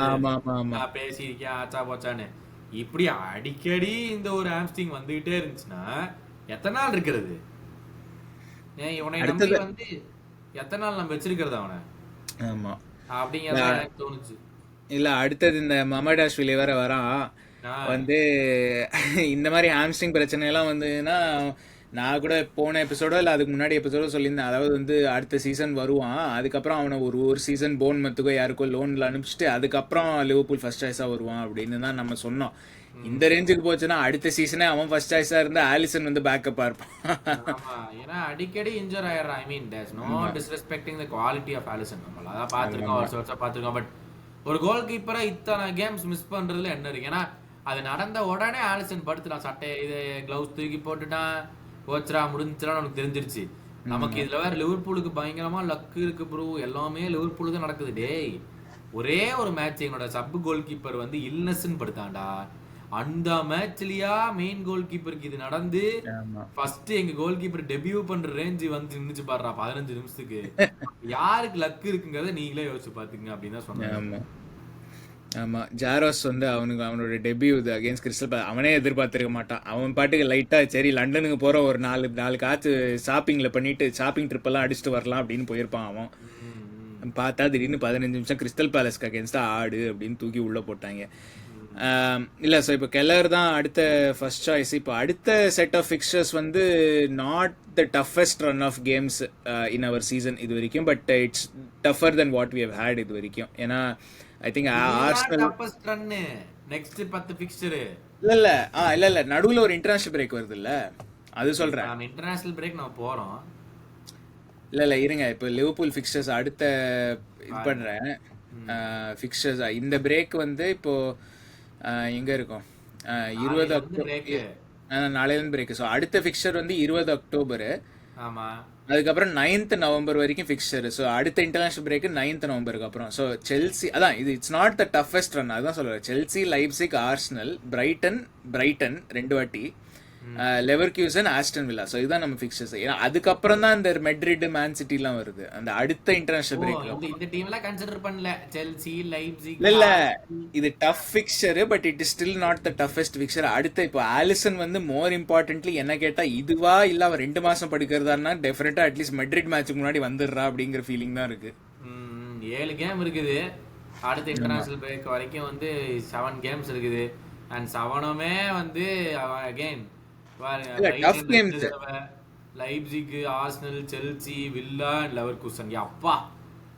நான் பேசியிருக்கேன் ஆச்சா போச்சான்னு. இப்படி அடிக்கடி இந்த ஒரு ஹாம்ஸ்ட்ரிங் வந்துகிட்டே இருந்துச்சுன்னா எத்தனை நாள் இருக்கிறது? இவனை நம்பி வந்து எத்தனை நாள் நம்ம வச்சிருக்கிறது அவனை? ஆமா, அப்படிங்கிறத எனக்கு தோணுச்சு. இல்ல அடுத்தது இந்த மமடாஷ்விலி வேற வரான் வந்து இந்த மாதிரி ஹாம்ஸ்ட்ரிங் பிரச்சனை எல்லாம் வந்துன்னா, நான் கூட போன எபிசோடோ இல்லை அதுக்கு முன்னாடி எபிசோடோ சொல்லியிருந்தேன். அதாவது வந்து அடுத்த சீசன் வருவான், அதுக்கப்புறம் அவனை ஒரு சீசன் போன் மத்துக்கோ யாருக்கோ லோனில் அனுப்பிச்சிட்டு அதுக்கப்புறம் லிவர்பூல் ஃபர்ஸ்ட் சாய்ஸாக வருவான் அப்படின்னு தான் நம்ம சொன்னோம். இந்த ரேஞ்சுக்கு போச்சுன்னா அடுத்த சீசனே அவன் ஃபர்ஸ்ட் சாய்ஸா இருந்தா ஆலிசன் வந்து பேக்கப்பா இருப்பான். ஏன்னா அடிக்கடி இன்ஜூர் ஆயிடுறான். I mean there's no disrespecting the quality of Alisson. நம்ம அதான் பார்த்துருக்கோம், வருஷம் பார்த்துருக்கோம். பட் ஒரு கோல் கீப்பரை இத்தனை கேம்ஸ் மிஸ் பண்றதுல என்ன இருக்கு? ஏன்னா அது நடந்த உடனே ஆலிசன் படுத்துட்டான், சட்டை இது கிளவுஸ் தூக்கி போட்டுட்டான், கோச்சரா முடிஞ்சிடான்னு உனக்கு தெரிஞ்சிருச்சு. நமக்கு இதுல வேற லிவர்பூலுக்கு பயங்கரமா லக்கு இருக்கு ப்ரோ, எல்லாமே லிவர்பூலுக்கு தான் நடக்குது. டேய் ஒரே ஒரு மேட்ச் என்னோட சப் கோல் கீப்பர் வந்து இல்னஸ்ன்னு படுத்தான்டா. அந்த மேட்ச்லயா மெயின் கோல் கீப்பருக்கு இது நடந்து ஃபர்ஸ்ட் எங்க கோல் கீப்பர் டெபியூ பண்ற ரேஞ்ச் வந்து நின்னுச்சு பாடுறா 15 நிமிஷத்துக்கு. யாருக்கு லக் இருக்குங்கிறத நீங்களே யோசிச்சு பாத்துங்க அப்படின்னு தான் சொன்னாங்க. ஆமா, ஜாரோஸ் வந்து அவனோட டெபியூ இது அகேன்ஸ்ட் கிறிஸ்டல் பேலஸ் அவனே எதிர்பார்த்திருக்க மாட்டான். அவன் பாட்டுக்கு லைட்டா சரி லண்டனுக்கு போற ஒரு 4 காத்து ஷாப்பிங்ல பண்ணிட்டு ஷாப்பிங் ட்ரிப் எல்லாம் அடிச்சுட்டு வரலாம் அப்படின்னு போயிருப்பான். அவன் பார்த்தா திடீர்னு 15 நிமிஷம் கிறிஸ்டல் பேலஸ்க்கு அகேன்ஸ்டா ஆடு அப்படின்னு தூக்கி உள்ள போட்டாங்க. இல்லை ஸோ இப்போ கெல்லர் தான் அடுத்த ஃபர்ஸ்ட் சாய்ஸ். இப்போ அடுத்த செட் ஆஃப் ஃபிக்சர்ஸ் வந்து not the toughest run of games in our season இது வரைக்கும், but it's tougher than what we have had இது வரைக்கும். ஏன்னா I think Arsenal next 10 fixture இல்ல நடுவுல ஒரு இன்டர்நேஷனல் பிரேக் வருது இல்ல, அது சொல்றேன். நம்ம இன்டர்நேஷனல் பிரேக் நம்ம போறோம். இல்ல இருங்க, இப்போ லிவர்பூல் ஃபிக்சர்ஸ் அடுத்த இது பண்றேன். ஃபிக்சர்ஸ் இந்த பிரேக் வந்து இப்போ எங்க இருக்கும், 20 அக்டோபர் நாளையில பிரேக். ஸோ அடுத்த ஃபிக்சர் வந்து 20 அக்டோபர். ஆமா, அதுக்கப்புறம் 9th நவம்பர் வரைக்கும் ஃபிக்சர். ஸோ அடுத்த இன்டர்நேஷனல் பிரேக் 9th நவம்பருக்கு அப்புறம். ஸோ செல்சி அதான் இது it's not the toughest run, அதான் சொல்லுவேன். செல்சி, லைப்சிக், ஆர்சனல், பிரைட்டன் 2 வாட்டி, லெவர்க்யூசன், ஆஸ்டன் வில்லா. ஸோ இதுதான் நம்ம ஃபிக்சர்ஸ். ஏன்னா அதுக்கப்புறம் தான் இந்த மெட்ரிட், மேன் சிட்டிலாம் வருது அந்த அடுத்த இன்டர்நேஷனல் பிரேக்ல. இந்த டீம்லாம் கன்சிடர் பண்ணல. செல்சி, லைப்சிக் இல்ல இது tough fixture, but it is still not the toughest fixture. அடுத்த இப்போ ஆலிசன் வந்து மோர் இம்பார்ட்டன்ட்லி என்ன கேட்டா இதுவா இல்ல அவன் 2 மாசம் படுக்கிறதான்னா டெஃபினட்டா அட்லீஸ்ட் மெட்ரிட் மேட்சுக்கு முன்னாடி வந்துடுறா அப்படிங்கிற ஃபீலிங் தான் இருக்கு. 7 கேம் இருக்குது அடுத்த இன்டர்நேஷனல் பிரேக் வரைக்கும். வந்து 7 கேம்ஸ் இருக்குது. அண்ட் 7மே வந்து again Leipzig, Arsenal, Chelsea, villa, Leverkusen. அப்பா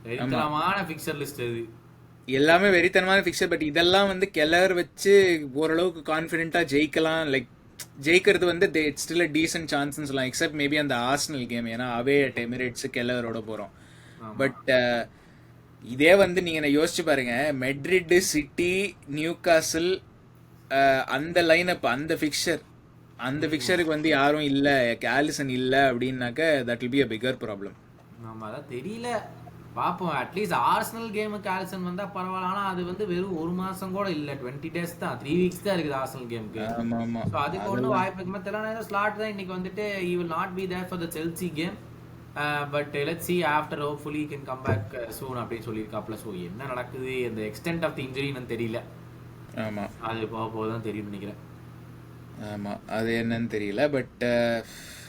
வெறித்தனமான ஃபிக்சர் லிஸ்ட் இது. எல்லாமே வெறித்தனமான ஃபிக்சர். பட் இதெல்லாம் வந்து கெல்லர் வச்சு ஓரளவுக்கு கான்ஃபிடென்ட்டா ஜெயிக்கலாம். லைக் ஜெயிக்கிறது வந்து இட்ஸ் ஸ்டில் அ டீசன்ட் சான்ஸ்னு சொல்லலாம், எக்ஸப்ட் மேபி அந்த ஆர்சனல் கேம். ஏன்னா அவே அட் எமிரேட்ஸ் கெல்லரோட போறோம். பட் இதே வந்து நீங்க யோசிச்சு பாருங்க, மெட்ரிட், சிட்டி, நியூகாசில், அந்த லைனப், அந்த ஃபிக்சருக்கு வந்து யாரும் இல்ல, ஆலிசன் இல்ல அப்படின்னாக்க that will be a bigger problem. நம்ம அதான் தெரியல, பாப்போம். அட்லீஸ்ட் ஆர்சனல் கேமுக்கு ஆலிசன் வந்தா பரவாயில்ல. ஆனா அது வந்து வெறும் 1 மாசம் கூட இல்ல, 20 days தான், 3 weeks தான் இருக்குது ஆர்சனல் கேமுக்கு. ஸோ அதுக்கு ஒன்றும் வாய்ப்பு இருக்குமா தெரியல. ஸ்லாட் தான் இன்னைக்கு வந்துட்டு he will not be there for the Chelsea game, but let's see after, hopefully he can come back soon அப்படின்னு சொல்லியிருக்காப்ல. ஸோ என்ன நடக்குது, இந்த எக்ஸ்டென்ட் ஆஃப் தி இன்ஜுரின்னு தெரியல. ஆமா, அது போக போக தான் தெரியும் நினைக்கிறேன். ஆமாம், அது என்னன்னு தெரியல. பட்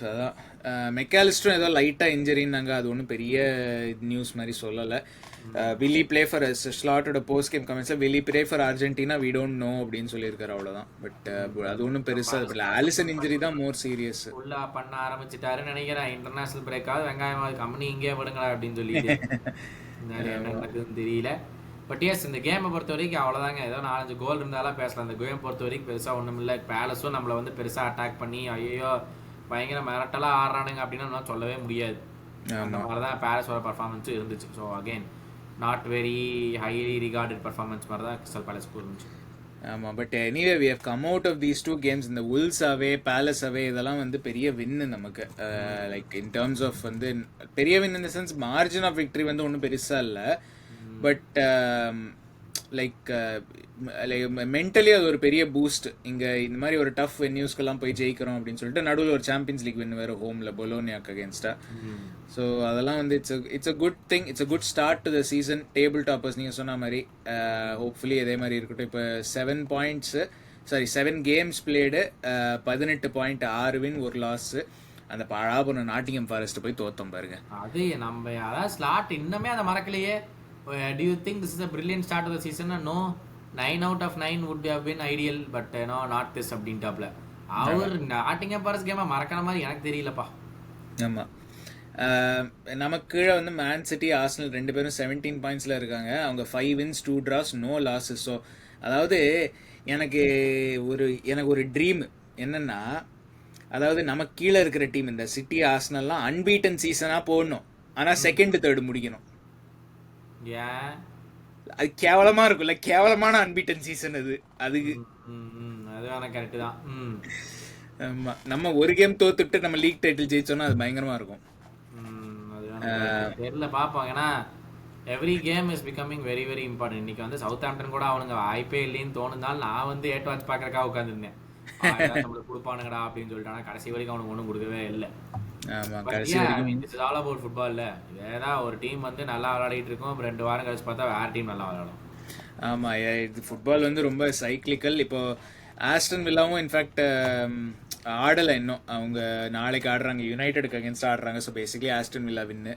அதான் மெக்காலிஸ்டரும் ஏதோ லைட்டாக இன்ஜரின்னாங்க. அது ஒன்றும் பெரிய நியூஸ் மாதிரி சொல்லலை. வில்லி பிளே ஃபார் ஸ்லாட்டோட போஸ்ட் கேம் கமெண்ட்ஸில் Willy play for Argentina we don't know அப்படின்னு சொல்லியிருக்காரு, அவ்வளோதான். பட் அது ஒன்றும் பெருசாக இல்லை. ஆலிசன் இன்ஜரி தான் மோர் சீரியஸ். ஃபுல்லாக பண்ண ஆரம்பிச்சிட்டாருன்னு நினைக்கிறேன். இன்டர்நேஷனல் பிரேக்காவது வெங்காயமாவது கம்பெனி இங்கே விடுங்களா அப்படின்னு சொல்லிட்டு என்ன நடக்குதுன்னு தெரியல. பட் எஸ், இந்த கேமை பொறுத்த வரைக்கும் அவ்வளோதாங்க. ஏதோ 4-5 கோல் இருந்தாலும் பேசலாம். இந்த கேம் பொறுத்த வரைக்கும் பெருசாக ஒன்றும் இல்லை. பேலஸும் நம்மளை வந்து பெருசாக அட்டாக் பண்ணி ஐயோ பயங்கர மிரட்டலாக ஆடுறானுங்க அப்படின்னு நம்ம சொல்லவே முடியாது. அந்த மாதிரி தான் பேலஸோட பர்ஃபார்மன்ஸும் இருந்துச்சு. So again not very highly regarded performance மாதிரி தான் கிறிஸ்டல் பேலஸ் இருந்துச்சு. ஆமாம், but anyway we have come out of these 2 games. இந்த உல்ஸ் அவே, பேலஸ் அவே இதெல்லாம் வந்து பெரிய வின்னு நமக்கு. லைக் இன் டேர்ம்ஸ் ஆஃப் வந்து பெரிய win in the sense margin of victory வந்து ஒன்றும் பெருசாக இல்லை. பட் லைக் மென்டலி அது ஒரு பெரிய பூஸ்ட். இங்கே இந்த மாதிரி ஒரு டஃப் வென்யூஸ்க்கெல்லாம் போய் ஜெயிக்கிறோம் அப்படின்னு சொல்லிட்டு நடுவில் ஒரு சாம்பியன்ஸ் லீக் வின் வேறு ஹோமில் பொலோனியாக்கு அகேன்ஸ்டா. ஸோ அதெல்லாம் வந்து it's a good thing. It's a good start to the season. Table toppers நீங்கள் சொன்ன மாதிரி ஹோப்ஃபுல்லி அதே மாதிரி இருக்கட்டும். இப்போ 7 games played, 18 point, 6 win 1 loss. அந்த பழாபுரம் நாட்டிங்கம் ஃபாரஸ்ட் போய் தோத்தம் பாருங்க. அது நம்ம அதான் ஸ்லாட் இன்னமே அதை மறக்கலையே. Do you think this is a brilliant start of the season? No, 9 out of 9 would have been ideal, but no, not this அப்படின்ட்டாப்ல. அவர் நாட்டிங்கம் ஃபாரஸ்ட் கேமை மறக்கிற மாதிரி எனக்கு தெரியலப்பா. ஆமாம், நமக்கு கீழே வந்து மேன் சிட்டி, ஆர்சனல் 2 பேரும் 17 பாயிண்ட்ஸில் இருக்காங்க. அவங்க 5 wins 2 draws no losses. So அதாவது எனக்கு ஒரு ட்ரீம் என்னன்னா, அதாவது நமக்கு கீழே இருக்கிற டீம் இந்த சிட்டி, ஆர்சனல்லாம் அன்பீட்டன் சீசனாக போடணும். ஆனால் 2nd 3rd முடிக்கணும். அது கேவலமா இருக்கும்ல, கேவலமான அன்பீட்டன் சீசன் அது. அதுக்கு கரெக்ட் தான். ஆமா, நம்ம ஒரு கேம் தோத்துட்டு நம்ம லீக் டைட்டில் ஜெயிச்சோம்னா அது பயங்கரமா இருக்கும். தெரியல, பாப்போம். ஏன்னா every game is becoming very very important. இன்னைக்கு வந்து சவுத் ஆம்டன் கூட அவனுங்க வாய்ப்பே இல்லைன்னு தோணுனால நான் வந்து ஏட் வாட்ச் பாக்குறக்கா உட்காந்துருந்தேன். நம்மளுக்கு கொடுப்பானுங்கடா அப்படின்னு சொல்லிட்டு. ஆனா கடைசி வரைக்கும் அவனுக்கு ஒன்றும் கொடுக்கவே இல்லை. ஒரு டீம் வந்து நல்லா விளையாடிட்டு இருக்கும், 2 வாரம் கழிச்சு பார்த்தா வேற டீம் நல்லா விளையாடும். ஆமா, இது ஃபுட்பால் வந்து ரொம்ப சைக்கிளிக்கல். இப்போ ஆஸ்டன் வில்லாவும் இன்ஃபேக்ட் ஆடலை இன்னும். அவங்க நாளைக்கு ஆடுறாங்க, யுனைடெடுக்கு அகேன்ஸ்ட் ஆடுறாங்க. So basically Aston Villa win.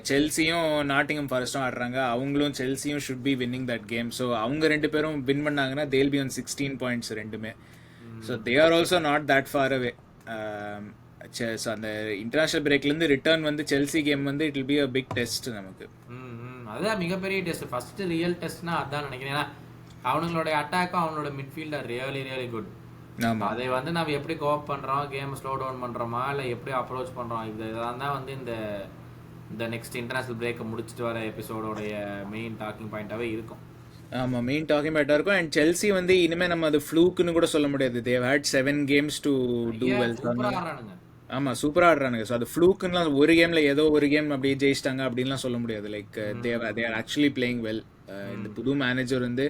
செல்சியும் நாட்டிங்ஹாம் ஃபாரஸ்ட்டும் ஆடுறாங்க, அவங்களும் செல்சியும் should be winning that game. So அவங்க 2 பேரும் வின் பண்ணாங்கன்னா தேல் பி ஆன் 16 பாயிண்ட்ஸ் ரெண்டுமே. So they are also not that far away. So அந்த இன்டர்நேஷனல் பிரேக்லேருந்து ரிட்டர்ன் வந்து செல்சி கேம் வந்து it will be a big test நமக்கு. அதுதான் மிகப்பெரிய டெஸ்ட், ஃபர்ஸ்ட் ரியல் டெஸ்ட்னா அதான் நினைக்கிறேன். ஏன்னா அவனுங்களோட அட்டாக்கும் அவனோட மிட்ஃபீல்டர் ரியலி ரியலி குட். அதை வந்து நம்ம எப்படி கோப் பண்றோம், கேம் ஸ்லோ டவுன் பண்றோமா, இல்லை எப்படி அப்ரோச் பண்றோம், இதெல்லாம் தான் வந்து இந்த நெக்ஸ்ட் இன்டர்நேஷனல் பிரேக்கை முடிச்சுட்டு வர எபிசோடோடைய மெயின் டாக்கிங் பாயிண்டாவே இருக்கும். ஆமாம், மெயின் டாக்கிங் பாயிண்டாக இருக்கும். அண்ட் செல்சி வந்து இனிமேல் நம்ம அது ஃப்ளூக்குன்னு கூட சொல்ல முடியாது. They had 7 games to do well. ஆமாம், சூப்பராக ஆடுறானுங்க. ஸோ அது ஃப்ளூக்குன்னா ஒரு கேமில் ஏதோ ஒரு கேம் அப்படியே ஜெயிச்சிட்டாங்க அப்படின்லாம் சொல்ல முடியாது. Like they are actually playing well. இந்த புது மேனேஜர் வந்து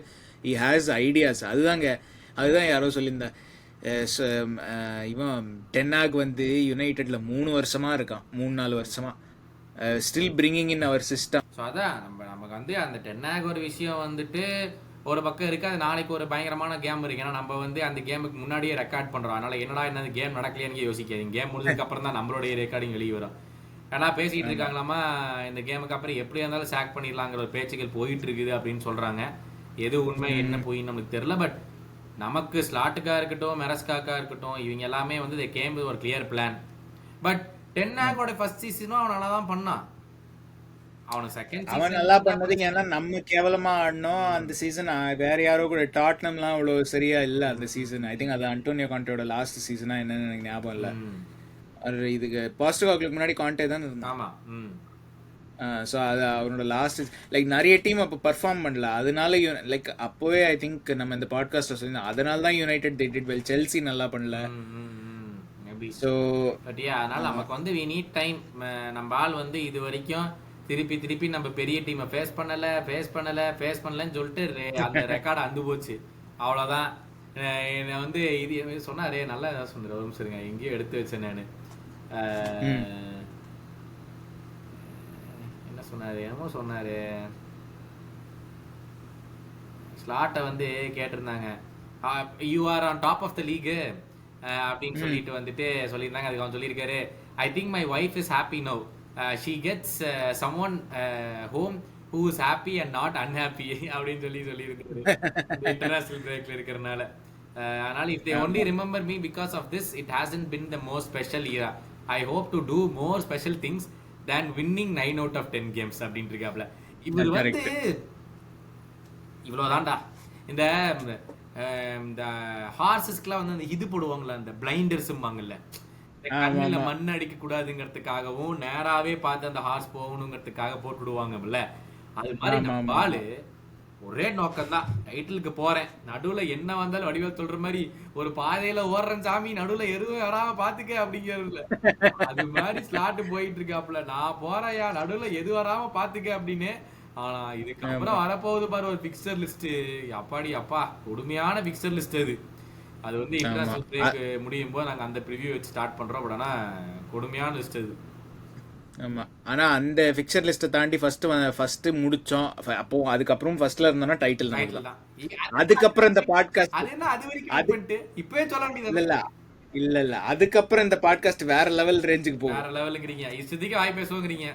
he has ஐடியாஸ். அதுதான் யாரோ சொல்லியிருந்தா, இவன் டென்னாக் வந்து யுனைடெட்ல 3 வருஷமா இருக்கான், 3-4 வருஷமா still bringing in our system. So அதான் நமக்கு வந்து அந்த டென்னாக் ஒரு விஷயம் வந்துட்டு ஒரு பக்கம் இருக்கு. அது நாளைக்கு ஒரு பயங்கரமான கேம் இருக்கு. ஏன்னா நம்ம வந்து அந்த கேமுக்கு முன்னாடியே ரெக்கார்ட் பண்றோம். அதனால என்னடா என்ன கேம் நடக்கலையான்னு யோசிக்காதீங்க. கேம் முடிஞ்சதுக்கு அப்புறம் தான் நம்மளுடைய ரெக்கார்டிங் வெளியே வரும். ஏன்னா பேசிட்டு இருக்காங்களாமா இந்த கேமுக்கு அப்புறம் எப்படியா இருந்தாலும் சாக் பண்ணிடலாங்கிற ஒரு பேச்சுகள் போயிட்டு இருக்குது அப்படின்னு சொல்றாங்க. எது உண்மை என்ன போய் நமக்கு தெரியல. பட் நமக்கு ஸ்லாட்டுக்கா இருக்கட்டும், மெரஸ்காக்கா இருக்கட்டும், இவங்க எல்லாமே வந்து they came with ஒரு கிளியர் பிளான். பட் டென்னாகோட ஃபர்ஸ்ட் சீசனும் அவன் நல்லா தான் பண்ணான். அவனுக்கு செகண்ட் அவன் நல்லா பண்ணது ஏன்னா நம்ம கேவலமா ஆடணும் அந்த சீசன். வேற யாரோ கூட டாட்னம்லாம் அவ்வளோ சரியா இல்லை அந்த சீசன். ஐ திங்க் அது அன்டோனியோ கான்டேயோட லாஸ்ட் சீசனா என்னன்னு எனக்கு ஞாபகம் இல்லை. அது இதுக்கு பாஸ்டோகாக்கு முன்னாடி கான்டே தான் இருந்தான். ஆமா. ஸோ அது அவனோட லாஸ்ட் லைக் நிறைய டீம் அப்போ பர்ஃபார்ம் பண்ணல. அதனால லைக் அப்போவே ஐ திங்க் நம்ம இந்த பாட்காஸ்ட்டில் சொல்லியிருந்தோம், அதனால தான் United they did well. Chelsea நல்லா பண்ணல. ஸோ அதனால நமக்கு வந்து we need time. நம்ம ஆள் வந்து இது வரைக்கும் திருப்பி நம்ம பெரிய டீமை ஃபேஸ் பண்ணலன்னு சொல்லிட்டு அந்த ரெக்கார்டு அந்து போச்சு. அவ்வளோதான். என்னை வந்து இது சொன்னாரே, நல்லா ஏதாவது சொன்னார், ஒரு நிமிஷம் இருங்க, எங்கேயோ எடுத்து வச்சேன் நான். என்னமோ சொன்னாரு, ஸ்லாட்டை வந்து கேட்டிருந்தாங்க, you are on top of the league அப்படின்னு சொல்லிட்டு வந்துட்டு சொல்லியிருந்தாங்க. அதுக்கு அவன் சொல்லியிருக்காரு, I think my wife is happy now, she gets someone home who is happy and not unhappy அப்படின்னு சொல்லியிருக்காரு இன்டர்நேஷனல் பிரேக்ல இருக்கிறனால. அதனால if they only remember me because of this, it hasn't been the most special year. I hope to do more special things than winning 9 out of 10 games அப்படின்னு இருக்காப்ல. இவர் வந்து இவ்வளவுதான்டா. இந்த ஹார்சஸ்க்குலாம் வந்து அந்த இது போடுவாங்கல்ல, அந்த பிளைண்டர்ஸ்ம்பாங்கல்ல, கண்ணில் மண் அடிக்க கூடாதுங்கிறதுக்காகவும் நேராவே பார்த்து அந்த ஹார்ஸ் போகணுங்கிறதுக்காக போட்டுடுவாங்கல்ல. அது மாதிரி நம்ம பாலு ஒரே நோக்கம் தான், டைட்டிலுக்கு போறேன், நடுவுல என்ன வந்தாலும் வடிவேல் சொல்ற மாதிரி ஒரு பாதையில ஓடுறேன் சாமி, நடுவுல எதுவும் வராம பாத்துக்க அப்படிங்கிறதுல அது மாதிரி ஸ்லாட் போயிட்டு இருக்காப்புல. நான் போறேயா, நடுவுல எது வராம பாத்துக்க அப்படின்னு. ஆனா இதுக்கப்புறம் வரப்போகுது பாரு ஒரு பிக்சர் லிஸ்ட், அப்பாடி அப்பா கொடுமையான பிக்சர் லிஸ்ட் அது. அது வந்து இன்டர்நேஷனல் பிரேக் முடியும் போது நாங்க அந்த ப்ரிவியூ வச்சு ஸ்டார்ட் பண்றோம். பட் ஆனா கொடுமையான லிஸ்ட் அது. ஆமா, ஆனா அந்த பிக்சர் லிஸ்ட்டை தாண்டி ஃபர்ஸ்ட் முடிச்சோம். அப்போ அதுக்கப்புறம் ஃபர்ஸ்ட்ல இருந்தோம்னா டைட்டில் தான். அதுக்கப்புறம் இந்த பாட்காஸ்ட் இப்பவே சொல்ல முடியாது. இல்ல அதுக்கப்புறம் இந்த பாட்காஸ்ட் வேற லெவல் ரேஞ்சுக்கு போகும். வேற லெவலுங்கிறீங்க, இஷ்டத்துக்கு வாய் பேசுவோங்கிறீங்க.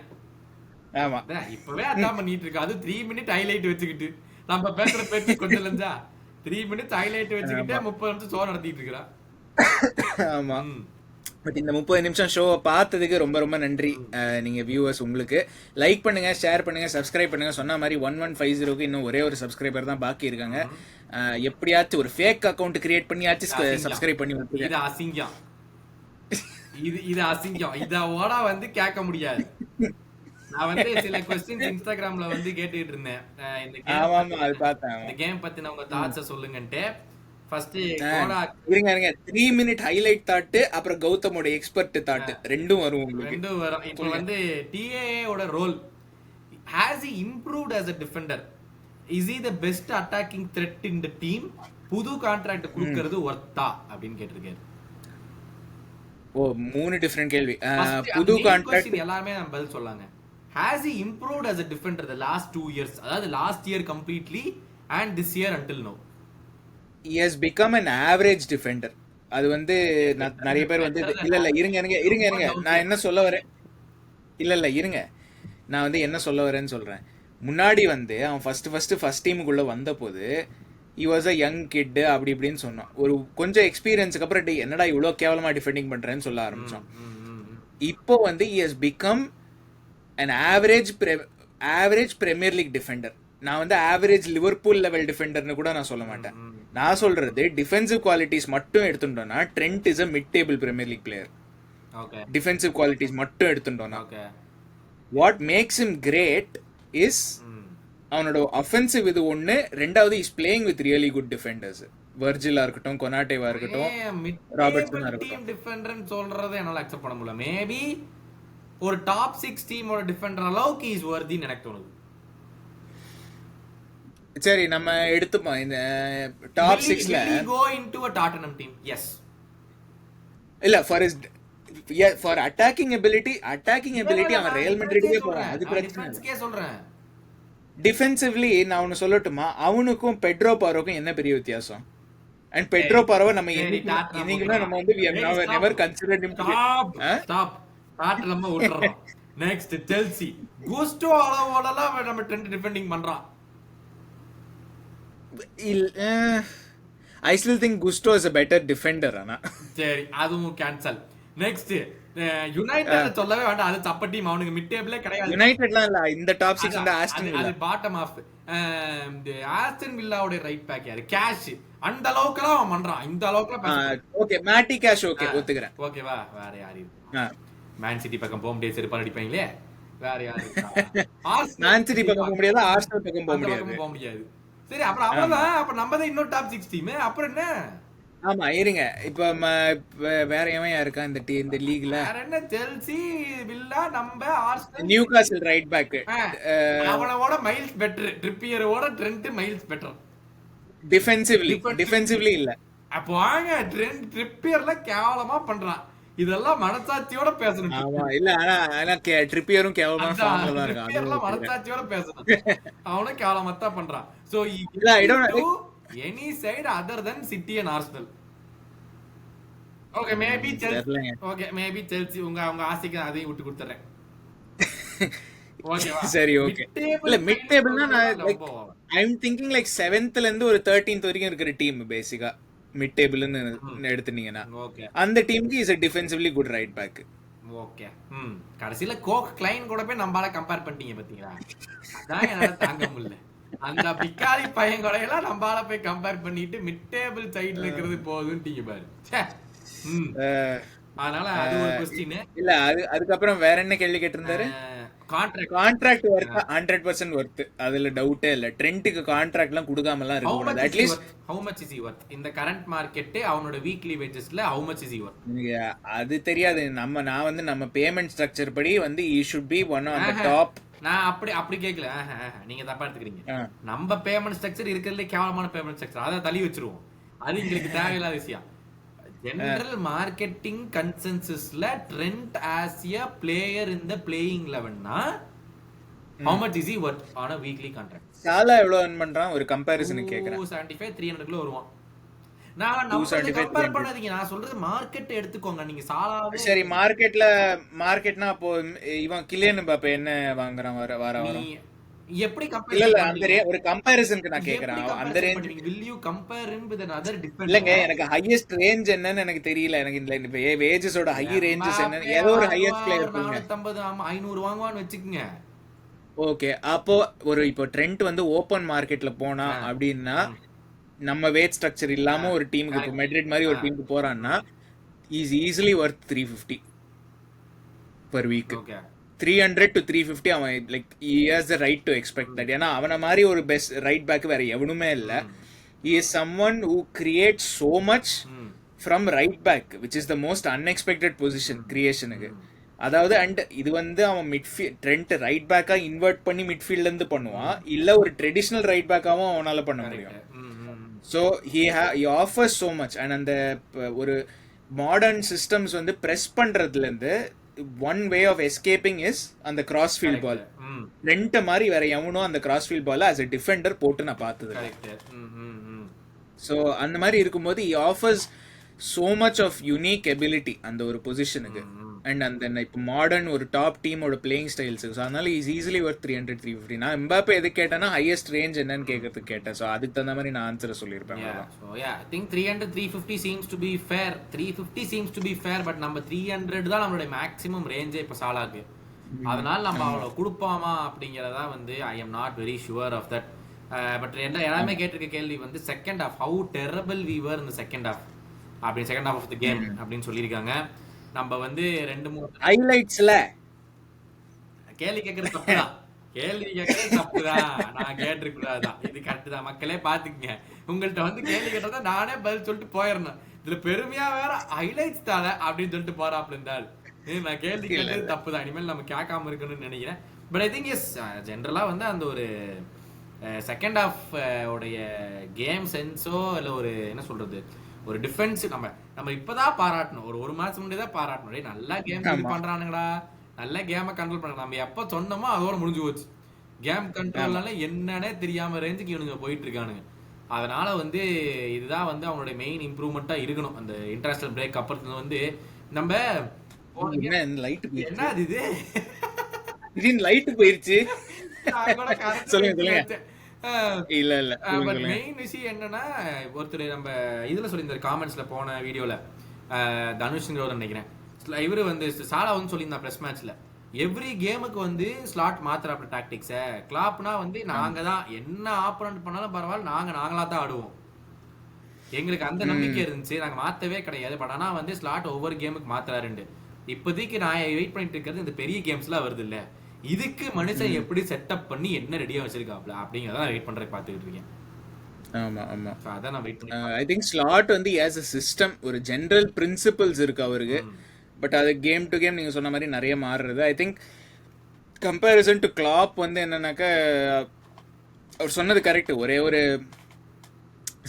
ஆமா, இப்பவே அதான் பண்ணிட்டு இருக்கு. அது 3 minute ஹைலைட் வச்சுக்கிட்டு நம்ம பேசுற பேச்சு கொஞ்சம் லஞ்சா 3 minutes ஹைலைட் வச்சுக்கிட்டு 30 நிமிஷம் ஷோ நடத்திட்டு இருக்கிறா. ஆமா, பட் இந்த 30 நிமிஷம் ஷோவை பார்த்ததுக்கு ரொம்ப ரொம்ப நன்றி. நீங்கள் வியூவர்ஸ், உங்களுக்கு லைக் பண்ணுங்கள், ஷேர் பண்ணுங்கள், சப்ஸ்கிரைப் பண்ணுங்கள். சொன்ன மாதிரி 1150க்கு இன்னும் ஒரே ஒரு சப்ஸ்கிரைபர் தான் பாக்கி இருக்காங்க. எப்படியாச்சும் ஒரு ஃபேக் அக்கௌண்ட் கிரியேட் பண்ணியாச்சும் சப்ஸ்கிரைப் பண்ணி விட்டுருங்க. இது அசிங்கம், இது அசிங்கம். இதோட வந்து கேட்க முடியாது. நான் வந்து சில क्वेश्चंस இன்ஸ்டாகிராம்ல வந்து கேட்டுட்டு இருந்தேன். இந்த கேம் பத்தி உங்க தாட்ஸ் சொல்லுங்கன்ட்டு. ஃபர்ஸ்ட் இருங்க 3 minute ஹைலைட் தாட், அப்புறம் கௌதமோட எக்ஸ்பர்ட் தாட் ரெண்டும் வரும் உங்களுக்கு. ரெண்டும் வரும். இப்போ வந்து டிஏஏ ஓட role, has he improved as a defender, is he the best attacking threat in the team, புது கான்ட்ராக்ட் கொடுக்கிறது வர்த்தா அப்படின்னு கேட்டிருக்காரு. ஓ, 3 டிஃபரண்ட் கேள்வி. புது கான்ட்ராக்ட் எல்லாமே நம்ம பதில் சொல்லாங்க. has he improved as a defender the last 2 years, அதாவது last year completely and this year until now? he has become an average defender. அது வந்து நிறைய பேர் வந்து இல்ல இருங்க நான் என்ன சொல்ல வரேன், இல்ல இருங்க, நான் வந்து என்ன சொல்ல வரேன்னு சொல்றேன். முன்னாடி வந்து அவன் ஃபர்ஸ்ட் டீமுக்குள்ள வந்த போது he was a young kid அப்படி இப்படின்னு சொன்னான். ஒரு கொஞ்சம் எக்ஸ்பீரியன்ஸுக்கு அப்புறம் டேய் என்னடா இவ்வளோ கேவலமா டிஃபெண்டிங் பண்றேன்னு சொல்ல ஆரம்பிச்சான். இப்போ வந்து he has become an average Premier League defender. நான் வந்து ஆவரேஜ் லிவர்பூல் லெவல் டிஃபெண்டர்னு கூட நான் சொல்ல மாட்டேன். நான் சொல்றது டிஃபென்சிவ் குவாலிட்டிஸ் மட்டும் எடுத்துட்டோம்னா Trent is a mid table Premier League player. Okay defensive qualities மட்டும் எடுத்துட்டோம்னா what makes him great is அவனோட அஃபென்சிவ் இது ஒன்று. ரெண்டாவது is playing with really good defenders. வர்ஜிலா இருக்கட்டும், கொனாட்டேவா இருக்கட்டும், ராபர்ட்சனா இருக்கட்டும். டீம் டிஃபெண்டர்னு சொல்றதை என்னால அக்செப்ட் பண்ண முடியல. மேபி ஒரு டாப் 6 டீமோட டிஃபெண்டர் அளவுக்கு இஸ் வர்தின்னு எனக்கு தோணுது. சரி நம்ம எடுத்துப்போம் இந்த டாப் 6ல go into a Tottenham team. Yes. இல்ல ஃபார் அட்டாக்கிங் எபிலிட்டி அவன் ரியல் மேட்ரிட்கே போறான். அது பிரச்சனை இல்ல. சொல்றேன் டிஃபென்சிவ்லி நான் ஒன்னு சொல்லட்டுமா, அவனுக்கும் பெட்ரோ பாரோக்கும் என்ன பெரிய வித்தியாசம்? அண்ட் பெட்ரோ பாரோவை நம்ம என்னைக்குமே நம்ம வந்து we have never considered him to be stop காட்டலமா விட்டுறோம். நெக்ஸ்ட் செல்சி குஸ்டோ அளவோடலாம் நம்ம ட்ரெண்ட் டிஃபெண்டிங் பண்றான். I still think Gusto is a better defender ana. சரி அதுவும் கேன்சல். நெக்ஸ்ட் யுனைட்டட் சொல்லவே வேண்டாம். அது சப்ப டீம். அவனுக்கு மிட் டேபிளே கிடையாது. யுனைட்டட்லாம் இல்ல இந்த டாப் 6 இந்த ஆஸ்டன் வில்லா. அது பாட்டம் ஆஃப். ஆஸ்டன் வில்லாவோட ரைட் பேக் யாரு? கேஷ். அந்த அளவுக்குலாம் அவன் பண்றான். இந்த அளவுக்குலாம் ஓகே மேட்டி கேஷ் ஓகே ஒத்துக்கறேன். ஓகேவா? வேற யாரு இருக்கு? மேன் சிட்டி பக்கம் போக முடியாது, செருப்பால அடிப்பாங்களே. வேற யாரு? மேன் சிட்டி பக்கம் போக முடியாது, ஆர்சனல் பக்கம் போக முடியாது. சரி அப்புறம் அவ்வளவுதான். அப்ப நம்ம தான் இன்னொரு டாப் 6 டீம். அப்புறம் என்ன? ஆமா இருங்க. இப்ப வேற எவன் இருக்கா இந்த லீக்ல? வேற என்ன? செல்சி, வில்லா, நம்ம ஆர்சனல், நியூகாசில் ரைட் பேக். அவனோட மைல்ஸ் பெட்டர். ட்ரிப்பியரோட ட்ரெண்ட் மைல்ஸ் பெட்டர். டிஃபென்சிவ்லி இல்ல. அப்போ வாங்க ட்ரிப்பியர்ல கேவலமா பண்றான். இதெல்லாம் மனசாட்சியோட பேசணும். ஆமா இல்ல ஆனா ட்ரிப்பியரும் கேவலமான ஃபார்ம்ல தான் இருக்கான். ட்ரிப்பியர்லாம் மனசாட்சியோட பேசணும். அவனும் கேவலமா தான் பண்றான். So any side other than City and Arsenal. Okay maybe Chelsea உங்க ஆசைக்கு அதையும் விட்டு கொடுத்துறேன். ஓகேவா? சரி ஓகே. இல்ல மிட் டேபிள்னா நான் like I am thinking like 7th ல இருந்து ஒரு 13th வரைக்கும் இருக்கிற டீம் பேசிக்கா மிட் டேபிள்னு எடுத்துனீங்கன்னா அந்த டீமுக்கு is a defensively good right back. Okay. கடைசில கோக் கிளைன் கூட போய் நம்மால கம்பேர் பண்ணிட்டீங்க பாத்தீங்களா? அதான் என்னால தாங்க முடியல. அந்த பிக்காரி பையன் கூட எல்லாம் நம்மால போய் கம்பேர் பண்ணிட்டு மிட் டேபிள் சைடுல இருக்கிறது போதும்ட்டீங்க பாரு. அதனால அது ஒரு क्वेश्चन. இல்ல அதுக்கப்புறம் வேற என்ன கேள்வி கேட்டிருந்தாரு? கான்ட்ராக்ட் வர்த் 100% வர்த். அதுல டவுட்டே இல்ல. ட்ரெண்ட்க்கு கான்ட்ராக்ட்லாம் கொடுக்காமலாம் இருக்க கூடாது. at least how much is he worth in the current market? அவனோட weekly வேஜஸ்ல how much is he worth? அது தெரியாது. நான் வந்து நம்ம பேமெண்ட் ஸ்ட்ரக்சர் படி வந்து he should be one on the top. நான் அப்படி கேக்கல. நீங்க தப்பா எடுத்துக்கிறீங்க. நம்ம பேமெண்ட் ஸ்ட்ரக்சர் இருக்கிறதுல கேவலமான பேமெண்ட் ஸ்ட்ரக்சர். அத தள்ளி வச்சிருவோம். அது உங்களுக்கு தேவையில்லாத விஷயம். ஜெனரல் மார்க்கெட்டிங் கன்சென்சஸ்ல Trent as a player in the playing 11னா how much is he worth on a weekly contract? Salah எவ்வளவு earn பண்றான் ஒரு கம்பேரிசனுக்கு கேக்குறேன். 275 300 குள்ள வருவான். நான் நம்ம கம்பேர் பண்ணாதீங்க. நான் சொல்றது மார்க்கெட் எடுத்துக்கோங்க. நீங்க சாலாவே சரி மார்க்கெட்னா அப்போ இவன் கிலியன் எம்பாப்பே என்ன வாங்குறான் வர எப்படி கம்பேர் இல்ல அந்த ஒரு கம்பேரிசனுக்கு நான் கேக்குறேன். அந்த range will you compare him with another defender? இல்லங்க எனக்கு ஹையஸ்ட் ரேஞ்ச் என்னன்னு எனக்கு தெரியல. எனக்கு இந்த வேஜஸோட ஹை ரேஞ்சஸ் என்ன ஏதோ ஒரு ஹையஸ்ட் பிளேயர் 450 ஆமா 500 வாங்குவான்னு வெச்சுக்கங்க. ஓகே அப்போ இப்போ ட்ரெண்ட் வந்து ஓபன் மார்க்கெட்ல போனா அப்படின்னா நம்ம வேட் ஸ்ட்ரக்சர் இல்லாம ஒரு டீமுக்கு இப்போ மெட்ரிட் மாதிரி ஒரு டீமுக்கு போறான்னா is easily worth 350 per week. 300 to 350 அவன் like he has the right to expect that. ஏன்னா அவன மாதிரி ஒரு பெஸ்ட் ரைட் பேக் வேற எவனுமே இல்ல. he is someone who creates so much from right back which is the most unexpected position creationக்கு. அதாவது அண்ட் இது வந்து அவன் மிட்ஃபீல்ட் ட்ரெண்ட் ரைட் பேக்கா இன்வெர்ட் பண்ணி மிட்ஃபீல்ட்ல இருந்து பண்ணுவான். இல்ல ஒரு ட்ரெடிஷனல் ரைட் பேக்காவும் அவனால பண்ண முடியும். So he offers so much. And அந்த ஒரு மாடர்ன் சிஸ்டம்ஸ் வந்து ப்ரெஸ் பண்றதுல இருந்து one way of escaping is அந்த கிராஸ் ஃபீல்ட் பால். ரெண்டு மாதிரி வேற எவனும் அந்த cross field ball as a defender போட்டு நான் பார்த்தது. ஸோ அந்த மாதிரி இருக்கும்போது he offers so much of unique ability அந்த ஒரு பொசிஷனுக்கு. அண்ட் அந்த இப்போ மாடர்ன் ஒரு டாப் டீமோட பிளேயிங் ஸ்டைல்ஸ். ஸோ அதனால இஸ் ஈஸிலி ஒர்த் 300-350. நான் எம்பாப்பே எது கேட்டேன்னா ஹையஸ்ட் ரேஞ்ச் என்னன்னு கேட்கறதுக்கு கேட்டேன். ஸோ அதுக்கு தகுந்த மாதிரி நான் ஆன்சரை சொல்லியிருப்பேன். So yeah, I think 300-350 seems to be fair. 350 seems to be fair, but நம்ம 300 தான் நம்மளுடைய மேக்ஸிமம் ரேஞ்சே இப்போ சாலாக்கு. அதனால நம்ம அவ்வளோ கொடுப்போமா அப்படிங்கிறதா வந்து I am not very sure of that. But எல்லாமே கேட்டிருக்க கேள்வி வந்து second half how terrible we were இந்த செகண்ட் ஹாஃப் அப்படி second half of the game அப்படின்னு சொல்லியிருக்காங்க. நம்ம வந்து 2-3 ஹைலைட்ஸ்ல கேள்வி கேட்கறது தப்புதான். கேள்வி கேட்கறது தப்புதான். நான் கேட்டிருக்கூடாதான். இது கரெக்ட் தான். மக்களே பாத்துக்கங்க. உங்கள்கிட்ட வந்து கேள்வி கேட்டதா நானே பதில் சொல்லிட்டு போயிடணும். இதுல பெருமையா வேற ஹைலைட்ஸ் தால அப்படின்னு சொல்லிட்டு போறாப்ல இருந்தால் நான் கேள்வி கேட்டது தப்புதான். இனிமேல் நம்ம கேட்காம இருக்கணும்னு நினைக்கிறேன். பட் ஐ திங்க் எஸ் ஜென்ரலா வந்து அந்த ஒரு செகண்ட் ஹாஃப் உடைய கேம் சென்ஸோ இல்லை ஒரு என்ன சொல்றது ஒரு டிஃபென்ஸ் நம்ம இப்பதான் பாராட்டணும். ஒரு மாசம் முன்னாடி தான் பாராட்டணும். நல்லா கேம் பண்றானுங்கடா, நல்ல கேமை கண்ட்ரோல் பண்றாங்க. நம்ம எப்ப சொன்னோமோ அதோட முடிஞ்சு போச்சு. கேம் கண்ட்ரோல்னால என்னன்னே தெரியாம ரேஞ்சுக்கு இவனுங்க போயிட்டு இருக்கானுங்க. அதனால வந்து இதுதான் வந்து அவனுடைய மெயின் இம்ப்ரூவ்மெண்டா இருக்கணும். அந்த இன்டர்நேஷனல் பிரேக் அப்புறத்துல வந்து நம்ம என்ன இது லைட் போயிருச்சு. சொல்லுங்க. இல்ல பட் மெயின் விஷயம் என்னன்னா ஒருத்தர் நம்ம இதுல சொல்லியிருந்தாரு காமெண்ட்ஸ்ல போன வீடியோல தனுஷ்ங்கிறவர் நினைக்கிறேன். இவரு வந்து சாலா வந்து சொல்லியிருந்தா பிரஸ் மேட்ச்ல எவ்ரி கேமுக்கு வந்து ஸ்லாட் மாத்திராப்ல டாக்டிக்ஸ கிளாப்னா வந்து நாங்க தான் என்ன ஆப்போனன்ட் பண்ணாலும் பரவாயில்ல நாங்களா தான் ஆடுவோம். எங்களுக்கு அந்த நம்பிக்கை இருந்துச்சு. நாங்க மாத்தவே கிடையாது. பட் ஆனா வந்து ஸ்லாட் ஒவ்வொரு கேமுக்கு மாத்துறாருண்டு. இப்போதைக்கு நான் வெயிட் பண்ணிட்டு இருக்கிறது இந்த பெரிய கேம்ஸ்லாம் வருது இல்ல, இதுக்கு மனுஷன் எப்படி செட்டப் பண்ணி என்ன ரெடியா வச்சிருக்காப்ல அப்படிங்கறத வெயிட் பண்றதுக்கு பாத்துக்கிட்டு இருக்கேன். ஆமா ஆமா அதான் நான் வெயிட் பண்ணேன். ஐ திங்க் ஸ்லாட் வந்து ஆஸ் a சிஸ்டம் ஒரு ஜெனரல் பிரின்சிபல்ஸ் இருக்கு அவருக்கு. பட் அது கேம் டு கேம் நீங்க சொன்ன மாதிரி நிறைய மாறுறது. I think comparison to Klopp வந்து என்னன்னாக்கா அவர் சொன்னது கரெக்ட். ஒரே ஒரு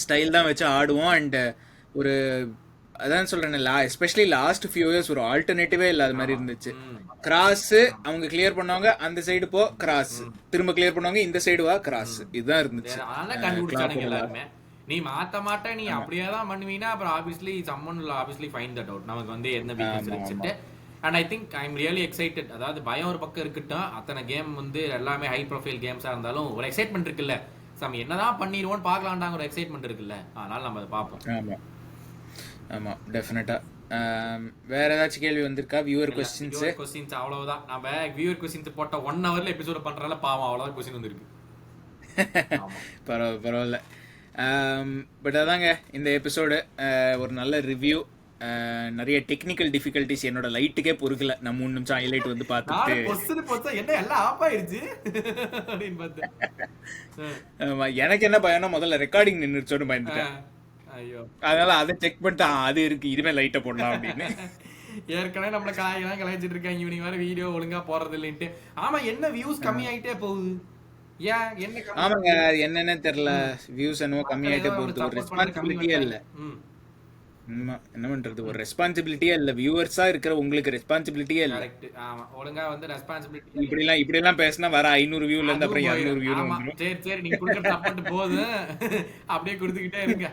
ஸ்டைல் தான் வச்சு ஆடுவோம். அண்ட் ஒரு அதான் சொல்றேன், எஸ்பெஷலி லாஸ்ட் ஃபியூ இயர்ஸ் ஒரு ஆல்டர்னேட்டிவே இல்லாத மாதிரி இருந்துச்சு. கிராஸ் அவங்க கிளியர் பண்ணுவாங்க, அந்த சைடு போ கிராஸ், திரும்ப கிளியர் பண்ணுவாங்க, இந்த சைடு வா கிராஸ், இதுதான் இருந்துச்சு. கண்டுபிடிச்சானுங்க எல்லாருமே. நீ மாத்த மாட்ட, நீ அப்படியே தான் பண்ணுவீனா அப்புறம் obviously someone will obviously find that out. நமக்கு வந்து என்ன வீக்னஸ் இருக்குன்னு. And I think I am really excited. அதாவது பயம் ஒரு பக்கம் இருக்கட்டும், அத்தனை கேம் வந்து எல்லாமே ஹை ப்ரொஃபைல் கேம்ஸா இருந்தாலும் ஒரு எக்ஸைட்மெண்ட் இருக்குல்ல. நம்ம என்னதான் பண்ணிடுவோம்னு பார்க்கலாம்டாங்க ஒரு எக்ஸைட்மெண்ட் இருக்குல்ல. அதனால நம்ம அதை பார்ப்போம். ஆமா ஆமா டெஃபினட்டா. வேற ஏதாச்சும் கேள்வி வந்திருக்கா? வியூவர் கொஸ்டின்ஸ் அவ்வளவுதான். நம்ம வியூவர் கொஸ்டின்ஸ் போட்ட 1 hourல எபிசோட் பண்றதால பாவம் அவ்வளவுதான் கொஸ்டின் வந்திருக்கு. பரவாயில்ல. பட் அதாங்க இந்த எபிசோடு ஒரு நல்ல ரிவ்யூ. நிறைய டெக்னிக்கல் டிஃபிகல்ட்டிஸ் என்னோட லைட்டுக்கே பொறுக்கல. நான் 3 நிமிஷம் ஹைலைட் வந்து பார்த்துட்டு என்ன எல்லாம் ஆஃப் ஆயிருச்சு அப்படின்னு பார்த்தேன். எனக்கு என்ன பயம்னா முதல்ல ரெக்கார்டிங் நின்றுச்சோன்னு பயந்துட்டேன். அதனால அதை செக் பண்ணிட்டு அது இருக்கு இனிமே லைட்டை போடலாம் அப்படின்னு. ஏற்கனவே நம்மள காயெல்லாம் கலாய்ச்சிட்டு இருக்காங்க, இவனிங்க வேற வீடியோ ஒழுங்கா போறது இல்லைன்ட்டு. ஆமா, என்ன வியூஸ் கம்மி ஆயிட்டே போகுது. ஆமாங்க, என்னன்னு தெரியல, வியூஸ் என்னவோ கம்மி ஆயிட்டே போகுது. ஒரு ரெஸ்பான்சிபிலிட்டியே இல்ல. என்ன பண்றது, ஒரு ரெஸ்பான்சிபிலிட்டியே இல்ல. வியூவர்ஸா இருக்கிற உங்களுக்கு ரெஸ்பான்சிபிலிட்டியே இல்ல. ஆமா, ஒழுங்கா வந்து ரெஸ்பான்சிபிலிட்டி இப்படி எல்லாம் பேசினா வர 500 வியூல இருந்து அப்புறம் 200 வியூ வந்துரும். சரி நீங்க குடுக்குற சப்போர்ட் போதும், அப்படியே கொடுத்துக்கிட்டே இருங்க.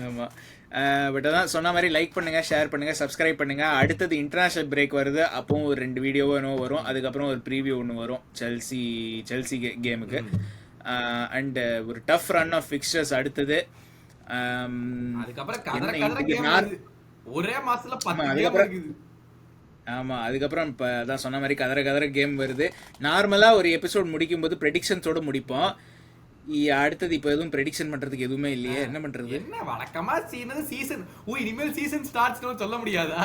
ஆமா. பட் அதான் சொன்ன மாதிரி லைக் பண்ணுங்க, ஷேர் பண்ணுங்க, சப்ஸ்கிரைப் பண்ணுங்க. அடுத்தது இன்டர்நேஷனல் பிரேக் வருது. அப்பவும் ஒரு 2 வீடியோவோ என்னவோ வரும். அதுக்கப்புறம் ஒரு ப்ரீவியூ ஒன்று வரும் செல்சி கேமுக்கு. அண்ட் ஒரு டஃப் ரன் ஆஃப் ஃபிக்சர்ஸ் அடுத்தது. ஒரே மாசத்துல ஆமா, அதுக்கப்புறம் இப்ப அதான் சொன்ன மாதிரி கதற கேம் வருது. நார்மலா ஒரு எபிசோட் முடிக்கும் போது ப்ரெடிக்ஷன்ஸோட முடிப்போம். அடுத்தது இப்ப எதுவும் ப்ரெடிக்ஷன் பண்றதுக்கு எதுவுமே இல்லையே, என்ன பண்றது? என்ன வழக்கமா சீசன் இனிமேல் சீசன் ஸ்டார்ட்ஸ்னு சொல்ல முடியாதா?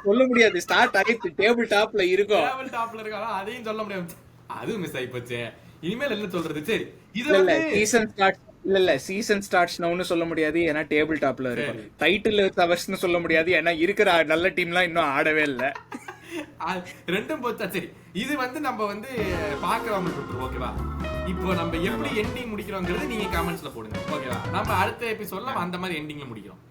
சொல்ல முடியாது. ஸ்டார்ட் ஆயிடுச்சு, டேபிள் டாப்ல இருக்கும். டேபிள் டாப்ல இருக்கா, அதையும் சொல்ல முடியாது. அதுவும் மிஸ் ஆயி போச்சு. இனிமேல் என்ன சொல்றது? சரி, இது இல்ல சீசன் ஸ்டார்ட் இல்ல சீசன் ஸ்டார்ட்ஸ் ஒன்னும் சொல்ல முடியாது, ஏன்னா டேபிள் டாப்ல இருக்கும். டைட்டில் கவர்ஸ்னு சொல்ல முடியாது, ஏன்னா இருக்கிற நல்ல டீம்லாம் இன்னும் ஆடவே இல்ல. ரெண்டும் போச்சா? சரி, இது வந்து நம்ம வந்து பாக்குறவங்க விட்டுருவோம். ஓகேவா? இப்போ நம்ம எப்படி எண்டிங் முடிக்கிறோங்கிறது நீங்க கமெண்ட்ஸ்ல போடுங்க. ஓகேவா? நம்ம அடுத்த எபிசோட்ல அந்த மாதிரி எண்டிங்ல முடிக்கிறோம்.